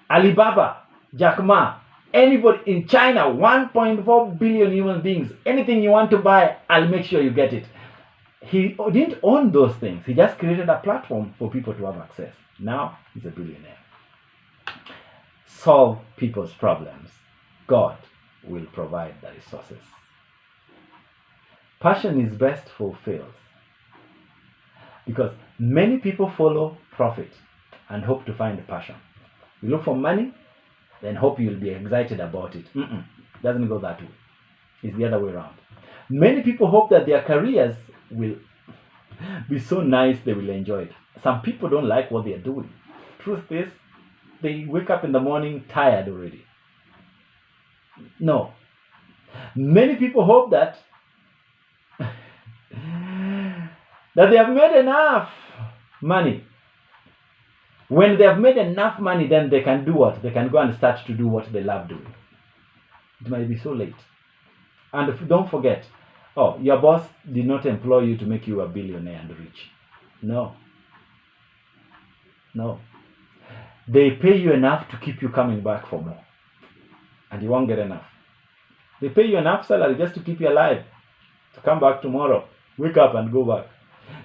Alibaba, Jack Ma, anybody in China, 1.4 billion human beings, anything you want to buy, I'll make sure you get it. He didn't own those things. He just created a platform for people to have access. Now he's a billionaire. Solve people's problems. God will provide the resources. Passion is best fulfilled because many people follow profit and hope to find passion. You look for money, then hope you'll be excited about it. Doesn't go that way. It's the other way around. Many people hope that their careers will be so nice they will enjoy it. Some people don't like what they are doing. Truth is, they wake up in the morning tired already. No. Many people hope that that they have made enough money. When they have made enough money, then they can do what? They can go and start to do what they love doing. It might be so late. And don't forget, your boss did not employ you to make you a billionaire and rich. No. No. They pay you enough to keep you coming back for more. And you won't get enough. They pay you enough salary just to keep you alive. To come back tomorrow. Wake up and go back.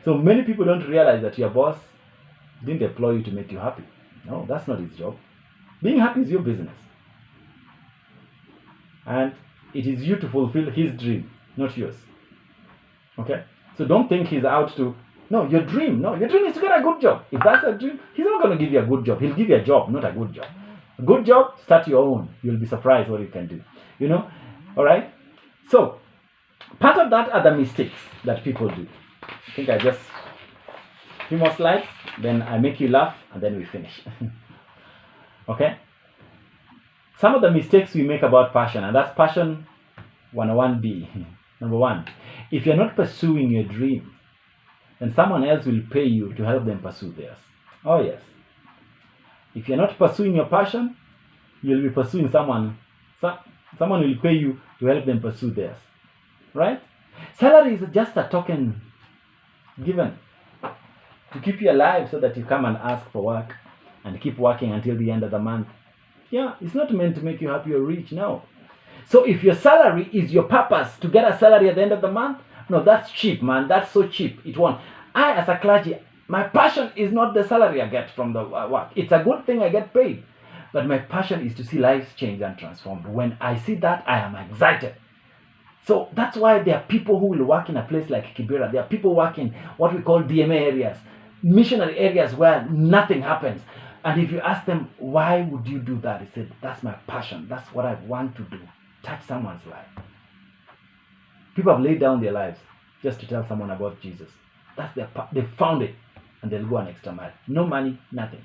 So many people don't realize that your boss didn't employ you to make you happy. No, that's not his job. Being happy is your business. And it is you to fulfill his dream, not yours. Okay? So don't think he's out to... No, your dream is to get a good job. If that's a dream, he's not going to give you a good job. He'll give you a job, not a good job. A good job, start your own. You'll be surprised what you can do. You know? Alright? So, part of that are the mistakes that people do. I think a few more slides, then I make you laugh, and then we finish. Okay? Some of the mistakes we make about passion, and that's passion 101B. Number one, if you're not pursuing your dream, then someone else will pay you to help them pursue theirs. Oh yes. If you're not pursuing your passion, you'll be pursuing someone. Someone will pay you to help them pursue theirs. Right? Salary is just a token given to keep you alive so that you come and ask for work and keep working until the end of the month. Yeah, it's not meant to make you happy or rich, no. So if your salary is your purpose to get a salary at the end of the month, No, that's cheap, man. That's so cheap. It won't. I, as a clergy, my passion is not the salary I get from the work. It's a good thing I get paid. But my passion is to see lives change and transformed. When I see that, I am excited. So that's why there are people who will work in a place like Kibera. There are people working what we call DMA areas, missionary areas where nothing happens. And if you ask them, why would you do that? They said, that's my passion. That's what I want to do. Touch someone's life. People have laid down their lives just to tell someone about Jesus. That's they found it, and they'll go an extra mile. No money, nothing.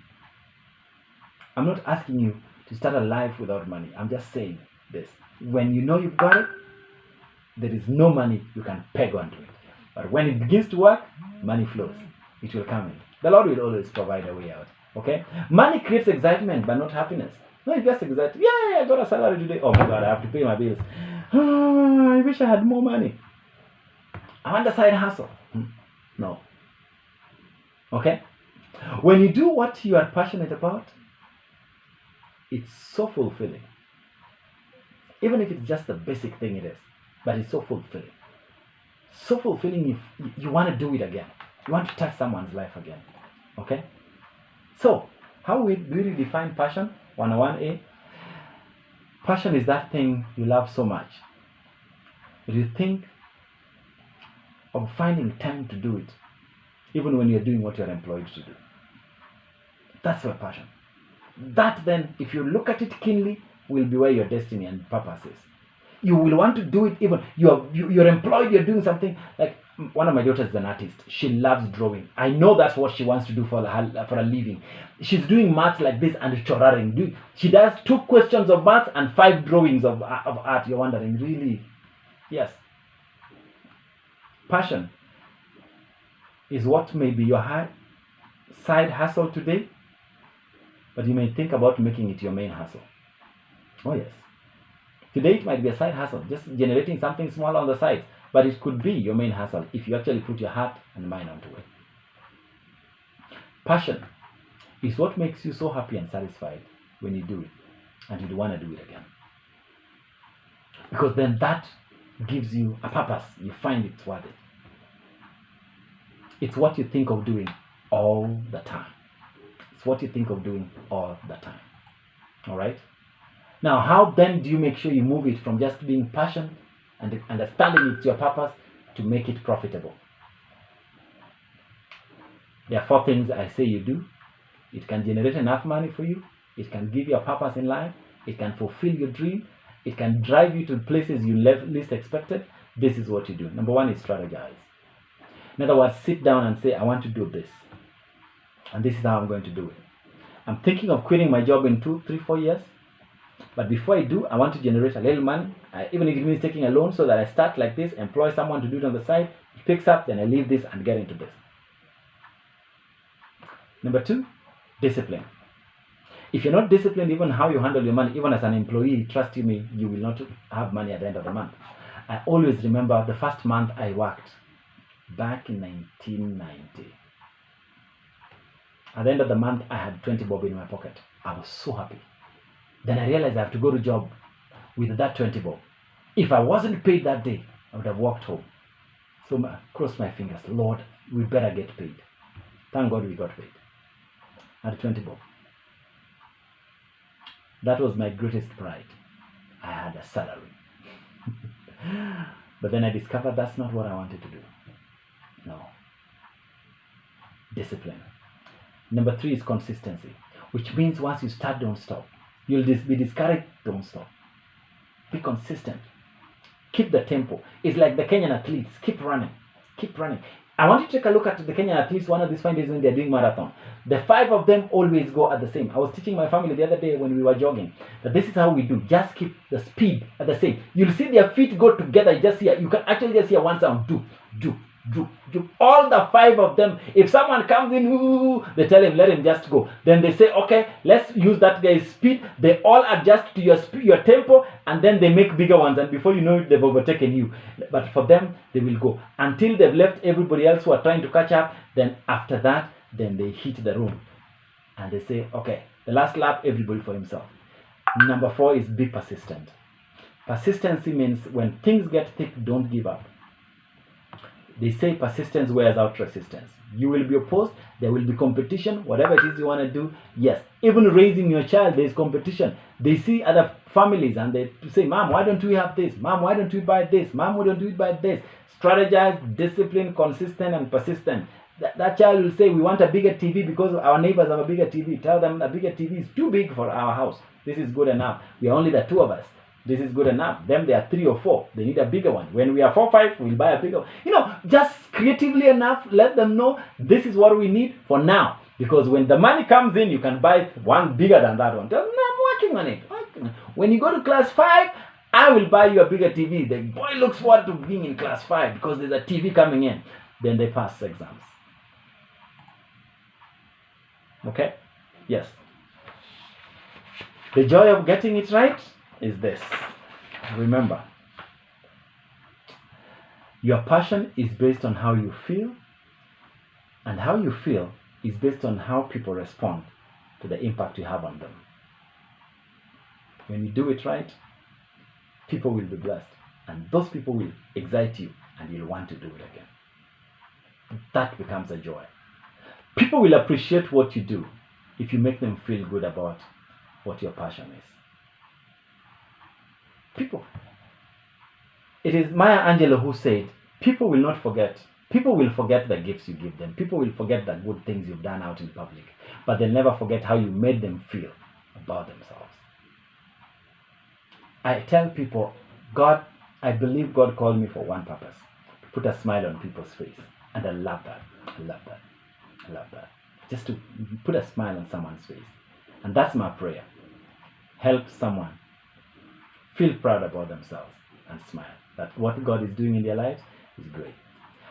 I'm not asking you to start a life without money. I'm just saying this. When you know you've got it, there is no money you can peg onto it. But when it begins to work, money flows. It will come in. The Lord will always provide a way out. Okay? Money creates excitement, but not happiness. No, it's just excitement. Yeah, I got a salary today. Oh my God, I have to pay my bills. Oh, I wish I had more money. I want a side hustle. No. Okay? When you do what you are passionate about, it's so fulfilling. Even if it's just the basic thing it is, but it's so fulfilling. So fulfilling, you want to do it again. You want to touch someone's life again. Okay? So, how do we redefine passion? 101A. Passion is that thing you love so much that you think of finding time to do it, even when you're doing what you're employed to do. That's your passion. That then, if you look at it keenly, will be where your destiny and purpose is. You will want to do it even, you're employed, you're doing something. Like one of my daughters is an artist. She loves drawing. I know that's what she wants to do for a living. She's doing maths like this and choraring. She does 2 questions of maths and 5 drawings of art. You're wondering, really? Yes. Passion is what may be your side hustle today, but you may think about making it your main hustle. Oh yes. Today it might be a side hustle, just generating something small on the side, but it could be your main hustle if you actually put your heart and mind onto it. Passion is what makes you so happy and satisfied when you do it, and you want to do it again. Because then that gives you a purpose. You find it's worth it. It's what you think of doing all the time. It's what you think of doing all the time. All right? Now, how then do you make sure you move it from just being passion and understanding it's your purpose to make it profitable? There are 4 things I say you do. It can generate enough money for you. It can give you a purpose in life. It can fulfill your dream. It can drive you to places you least expected. This is what you do. Number 1 is strategize. In other words, sit down and say, I want to do this. And this is how I'm going to do it. I'm thinking of quitting my job in 2, 3, 4 years. But before I do, I want to generate a little money. Even if it means taking a loan so that I start like this, employ someone to do it on the side. It picks up, then I leave this and get into this. Number 2, discipline. If you're not disciplined, even how you handle your money, even as an employee, trust me, you will not have money at the end of the month. I always remember the first month I worked back in 1990. At the end of the month, I had 20 bob in my pocket. I was so happy. Then I realized I have to go to job with that 20 bob. If I wasn't paid that day, I would have walked home. So I crossed my fingers. Lord, we better get paid. Thank God we got paid. I had 20 bob. That was my greatest pride. I had a salary. But then I discovered that's not what I wanted to do. No. Discipline. Number 3 is consistency, which means once you start, don't stop. You'll be discouraged, don't stop. Be consistent. Keep the tempo. It's like the Kenyan athletes. Keep running. Keep running. I want you to take a look at the Kenyan athletes one of these fine days when they're doing marathon. The 5 of them always go at the same. I was teaching my family the other day when we were jogging that this is how we do. Just keep the speed at the same. You'll see their feet go together. You can actually just hear one sound. Do. All the 5 of them. If someone comes in, they tell him, let him just go. Then they say, okay, let's use that guy's speed. They all adjust to your speed, your tempo, and then they make bigger ones. And before you know it, they've overtaken you. But for them, they will go until they've left everybody else who are trying to catch up. Then after that, then they hit the room. And they say, okay, the last lap, everybody for himself. Number 4 is be persistent. Persistency means when things get thick, don't give up. They say persistence wears out resistance. You will be opposed, there will be competition, whatever it is you want to do. Yes, even raising your child, there's competition. They see other families and they say, Mom, why don't we have this? Mom, why don't we buy this? Mom, why don't we buy this? Strategize, discipline, consistent, and persistent. That child will say, we want a bigger TV because our neighbors have a bigger TV. Tell them a bigger TV is too big for our house. This is good enough. We are only the two of us. This is good enough. Them, they are 3 or 4. They need a bigger one. When we are 4, 5, we'll buy a bigger one. Just creatively enough, let them know this is what we need for now. Because when the money comes in, you can buy one bigger than that one. Tell them, no, I'm working on it. When you go to class 5, I will buy you a bigger TV. The boy looks forward to being in class 5 because there's a TV coming in. Then they pass exams. Okay? Yes. The joy of getting it right is this. Remember, your passion is based on how you feel, and how you feel is based on how people respond to the impact you have on them. When you do it right, people will be blessed, and those people will excite you, and you'll want to do it again. That becomes a joy. People will appreciate what you do if you make them feel good about what your passion is. People. It is Maya Angelou who said, people will not forget. People will forget the gifts you give them. People will forget the good things you've done out in public. But they'll never forget how you made them feel about themselves. I tell people, I believe God called me for one purpose. To put a smile on people's face. And I love that. I love that. I love that. Just to put a smile on someone's face. And that's my prayer. Help someone feel proud about themselves and smile. That what God is doing in their lives is great.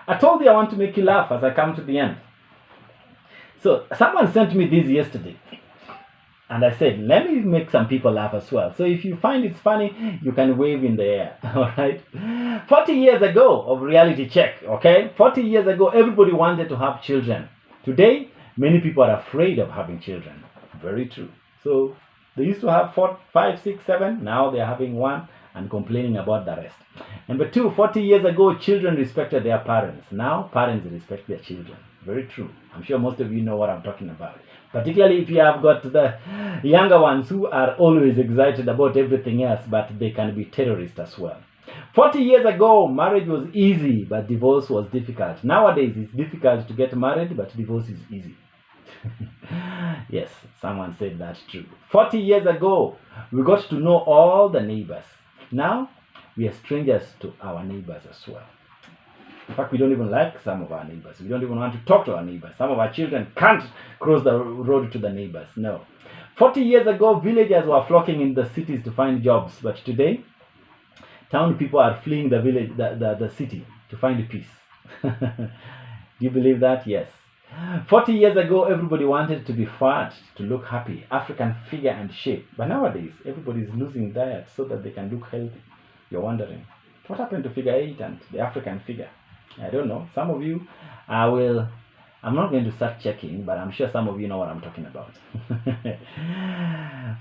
I told you I want to make you laugh as I come to the end. So someone sent me this yesterday. And I said, let me make some people laugh as well. So if you find it funny, you can wave in the air. All right. 40 years ago of reality check. Okay. 40 years ago, everybody wanted to have children. Today, many people are afraid of having children. Very true. So they used to have 4, 5, 6, 7. Now they're having 1 and complaining about the rest. Number 2, 40 years ago, children respected their parents. Now, parents respect their children. Very true. I'm sure most of you know what I'm talking about. Particularly if you have got the younger ones who are always excited about everything else, but they can be terrorists as well. 40 years ago, marriage was easy, but divorce was difficult. Nowadays, it's difficult to get married, but divorce is easy. Yes, someone said that's true. 40 years ago, we got to know all the neighbors. Now, we are strangers to our neighbors as well. In fact, we don't even like some of our neighbors. We don't even want to talk to our neighbors. Some of our children can't cross the road to the neighbors. No. 40 years ago, villagers were flocking in the cities to find jobs. But today, town people are fleeing the village, the city to find peace. Do you believe that? Yes. 40 years ago, everybody wanted to be fat, to look happy, African figure and shape. But nowadays, everybody is losing diet so that they can look healthy. You're wondering, what happened to figure 8 and the African figure? I don't know. Some of you, I'm not going to start checking, but I'm sure some of you know what I'm talking about.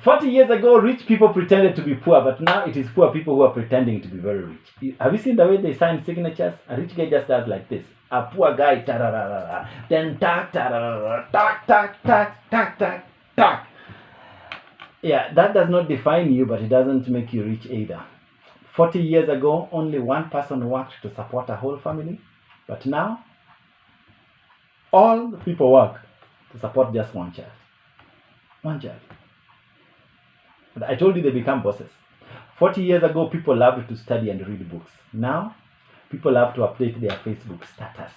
40 years ago, rich people pretended to be poor, but now it is poor people who are pretending to be very rich. Have you seen the way they sign signatures? A rich guy just does like this. A poor guy, tararara, then tack, tararara, tack, tack, tack, tack, tack, tack. Yeah, that does not define you, but it doesn't make you rich either. 40 years ago, only one person worked to support a whole family, but now, all the people work to support just one child. One child. But I told you they become bosses. 40 years ago, people loved to study and read books. Now, people love to update their Facebook status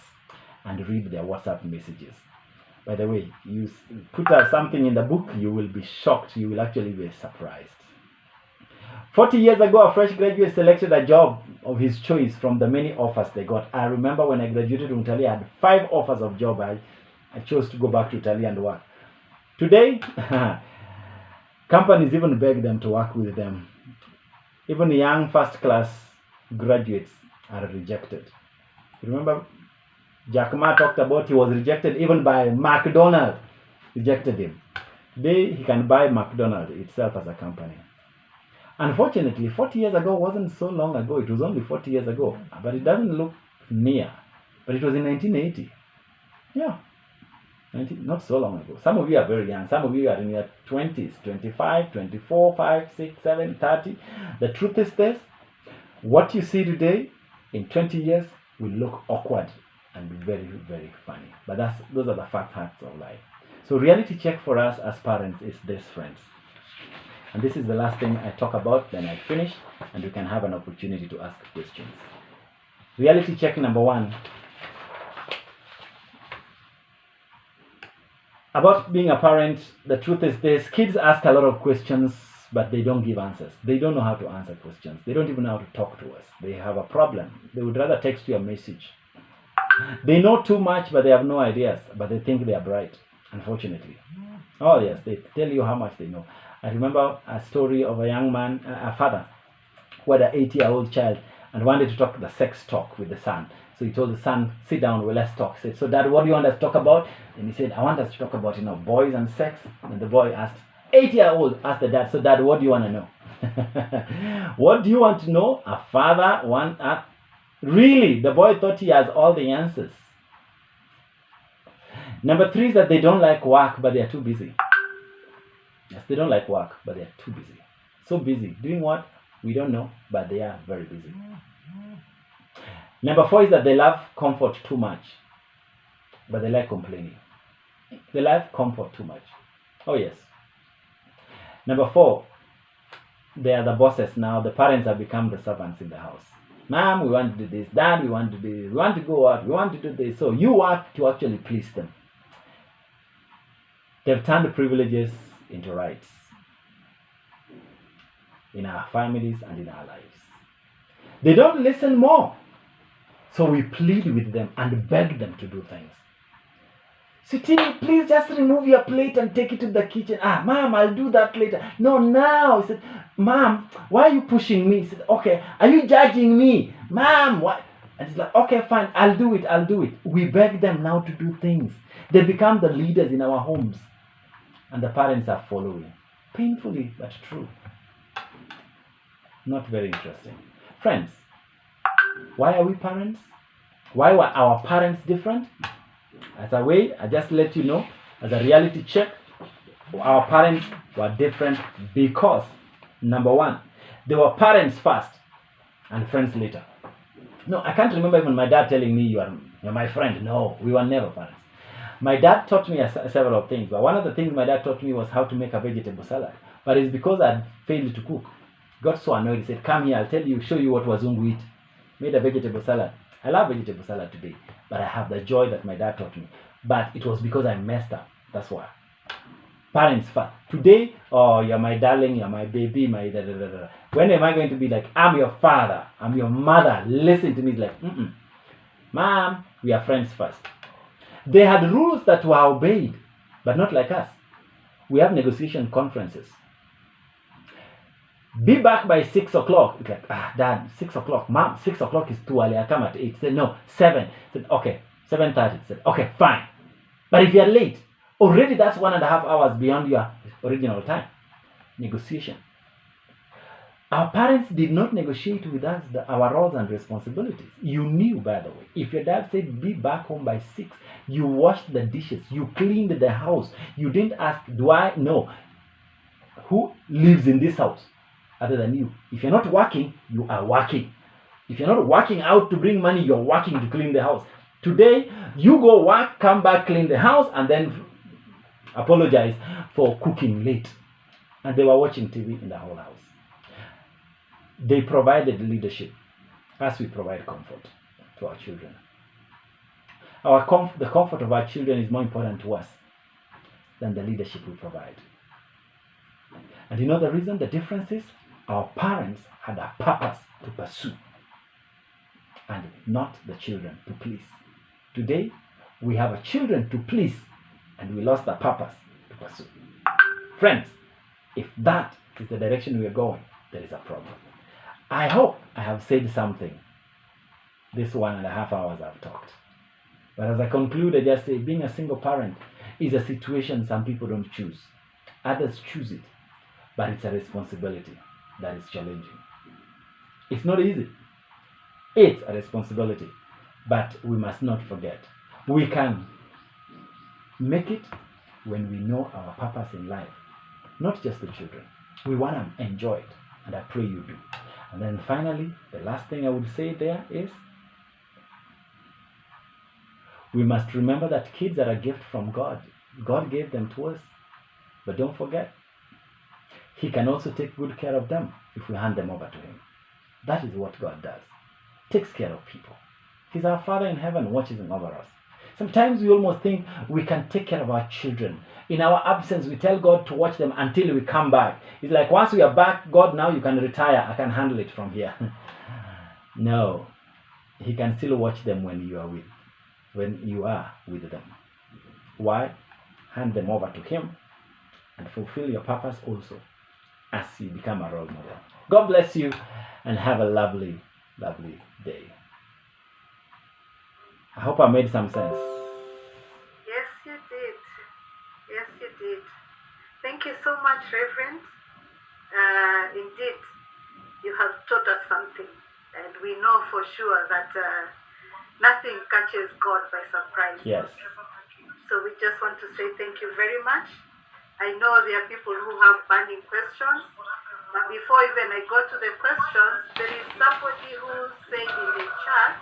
and read their WhatsApp messages. By the way, you put out something in the book, you will be shocked. You will actually be surprised. 40 years ago, a fresh graduate selected a job of his choice from the many offers they got. I remember when I graduated from Italy, I had 5 offers of job. I chose to go back to Italy and work. Today, companies even beg them to work with them. Even young first-class graduates are rejected. You remember Jack Ma talked about he was rejected even by McDonald's. Rejected him. Today, he can buy McDonald's itself as a company. Unfortunately, 40 years ago wasn't so long ago. It was only 40 years ago. But it doesn't look near. But it was in 1980. Yeah. Not so long ago. Some of you are very young. Some of you are in your 20s, 25, 24, 5, 6, 7, 30. The truth is this: what you see today in 20 years will look awkward and very, very funny. But those are the facts of life. So reality check for us as parents is this, friends. And this is the last thing I talk about, then I finish, and you can have an opportunity to ask questions. Reality check number 1. About being a parent, the truth is this: kids ask a lot of questions, but they don't give answers. They don't know how to answer questions. They don't even know how to talk to us. They have a problem. They would rather text you a message. They know too much, but they have no ideas, but they think they are bright, unfortunately. Oh yes, they tell you how much they know. I remember a story of a young man, a father, who had an 8-year-old child and wanted to talk the sex talk with the son. So he told the son, sit down, well, let's talk. He said, so Dad, what do you want us to talk about? And he said, I want us to talk about, boys and sex. And the boy asked, 8-year-old asked the dad, so Dad, what do you want to know? What do you want to know? A father really, the boy thought he has all the answers. Number 3 is that they don't like work, but they are too busy. Yes, they don't like work, but they are too busy. So busy. Doing what? We don't know, but they are very busy. Number 4 is that they love comfort too much, but they like complaining. They like comfort too much. Oh yes. Number 4, they are the bosses now. The parents have become the servants in the house. Mom, we want to do this. Dad, we want to do this. We want to go out. We want to do this. So you work to actually please them. They've turned privileges into rights in our families and in our lives. They don't listen more. So we plead with them and beg them to do things. Sweetie, please just remove your plate and take it to the kitchen. Mom, I'll do that later. No, now. He said, Mom, why are you pushing me? He said, okay, are you judging me? Mom, what? And he's like, okay, fine, I'll do it. We beg them now to do things. They become the leaders in our homes. And the parents are following. Painfully, but true. Not very interesting. Friends, why are we parents? Why were our parents different? As a way, I just let you know, as a reality check, our parents were different because, number 1, they were parents first and friends later. No, I can't remember even my dad telling me, you're my friend. No, we were never parents. My dad taught me several things, but one of the things my dad taught me was how to make a vegetable salad. But it's because I failed to cook. Got so annoyed, he said, come here, I'll show you what wazungu eat. Made a vegetable salad. I love vegetable salad today, but I have the joy that my dad taught me. But it was because I messed up. That's why. Parents first. Today, oh, you're my darling, you're my baby, my da da da da. When am I going to be like, I'm your father, I'm your mother, listen to me? It's like, Mom, we are friends first. They had rules that were obeyed, but not like us. We have negotiation conferences. Be back by 6 o'clock. It's like, Dad, 6 o'clock. Mom, 6 o'clock is too early. I come at 8. Said, no, 7. Said, okay, 7:30. Said, okay, fine. But if you're late, already that's 1.5 hours beyond your original time. Negotiation. Our parents did not negotiate with us our roles and responsibilities. You knew, by the way. If your dad said, be back home by 6, you washed the dishes, you cleaned the house. You didn't ask, do I know who lives in this house other than you? If you're not working, you are working. If you're not working out to bring money, you're working to clean the house. Today, you go work, come back, clean the house, and then apologize for cooking late. And they were watching TV in the whole house. They provided leadership as we provide comfort to our children. The comfort of our children is more important to us than the leadership we provide. And you know the reason? The difference is our parents had a purpose to pursue and not the children to please. Today, we have a children to please and we lost the purpose to pursue. Friends, if that is the direction we are going, there is a problem. I hope I have said something this 1.5 hours I've talked. But as I conclude, I just say being a single parent is a situation some people don't choose. Others choose it, but it's a responsibility that is challenging. It's not easy. It's a responsibility But we must not forget, we can make it when we know our purpose in life, not just the children. We want to enjoy it, and I pray you do. And then finally, the last thing I would say there is, we must remember that kids are a gift from God. God gave them to us. But don't forget, He can also take good care of them if we hand them over to Him. That is what God does. Takes care of people. He's our Father in heaven, watches over us. Sometimes we almost think we can take care of our children. In our absence, we tell God to watch them until we come back. It's like, once we are back, God, now you can retire. I can handle it from here. No. He can still watch them when you are with them. Why? Hand them over to Him and fulfill your purpose also as you become a role model. God bless you and have a lovely, lovely day. I hope I made some sense. Yes, you did. Yes, you did. Thank you so much, Reverend. Indeed, you have taught us something, and we know for sure that nothing catches God by surprise. Yes. So we just want to say thank you very much. I know there are people who have burning questions, but before even I go to the questions, there is somebody who said in the chat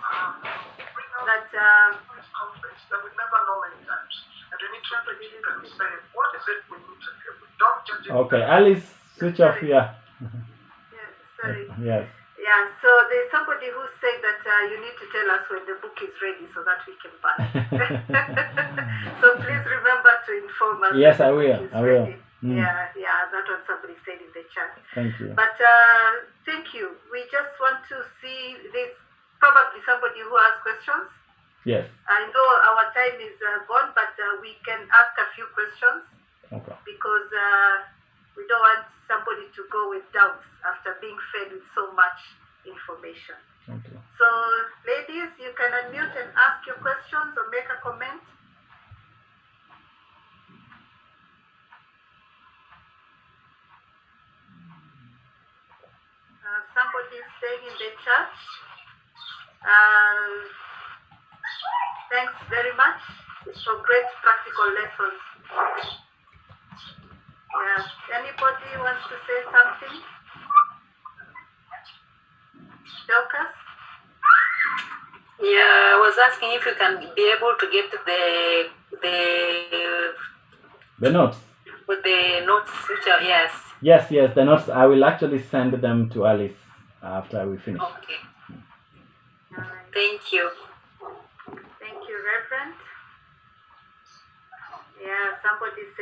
that that we never know many times. And we need to say, what is it we need to do? Don't judge it. Okay, Alice, switch off here. Yeah, sorry. Yes. Yeah, so there's somebody who said that you need to tell us when the book is ready so that we can buy it. So please remember to inform us. Yes, I when the will. book is I will. ready. Yeah, that's what somebody said in the chat. Thank you. But thank you. We just want to see this. Probably somebody who has questions. Yes. I know our time is gone, but we can ask a few questions. Okay. Because we don't want somebody to go with doubts after being fed with so much information. Okay. So, ladies, you can unmute and ask your questions or make a comment. Somebody is saying in the chat, thanks very much for great practical lessons. Yeah. Anybody wants to say something? Dorcas? Yeah, I was asking if you can be able to get The notes. with the notes, which are, yes. Yes, the notes. I will actually send them to Alice after we finish. Okay. Thank you. Thank you, Reverend. Yeah, somebody said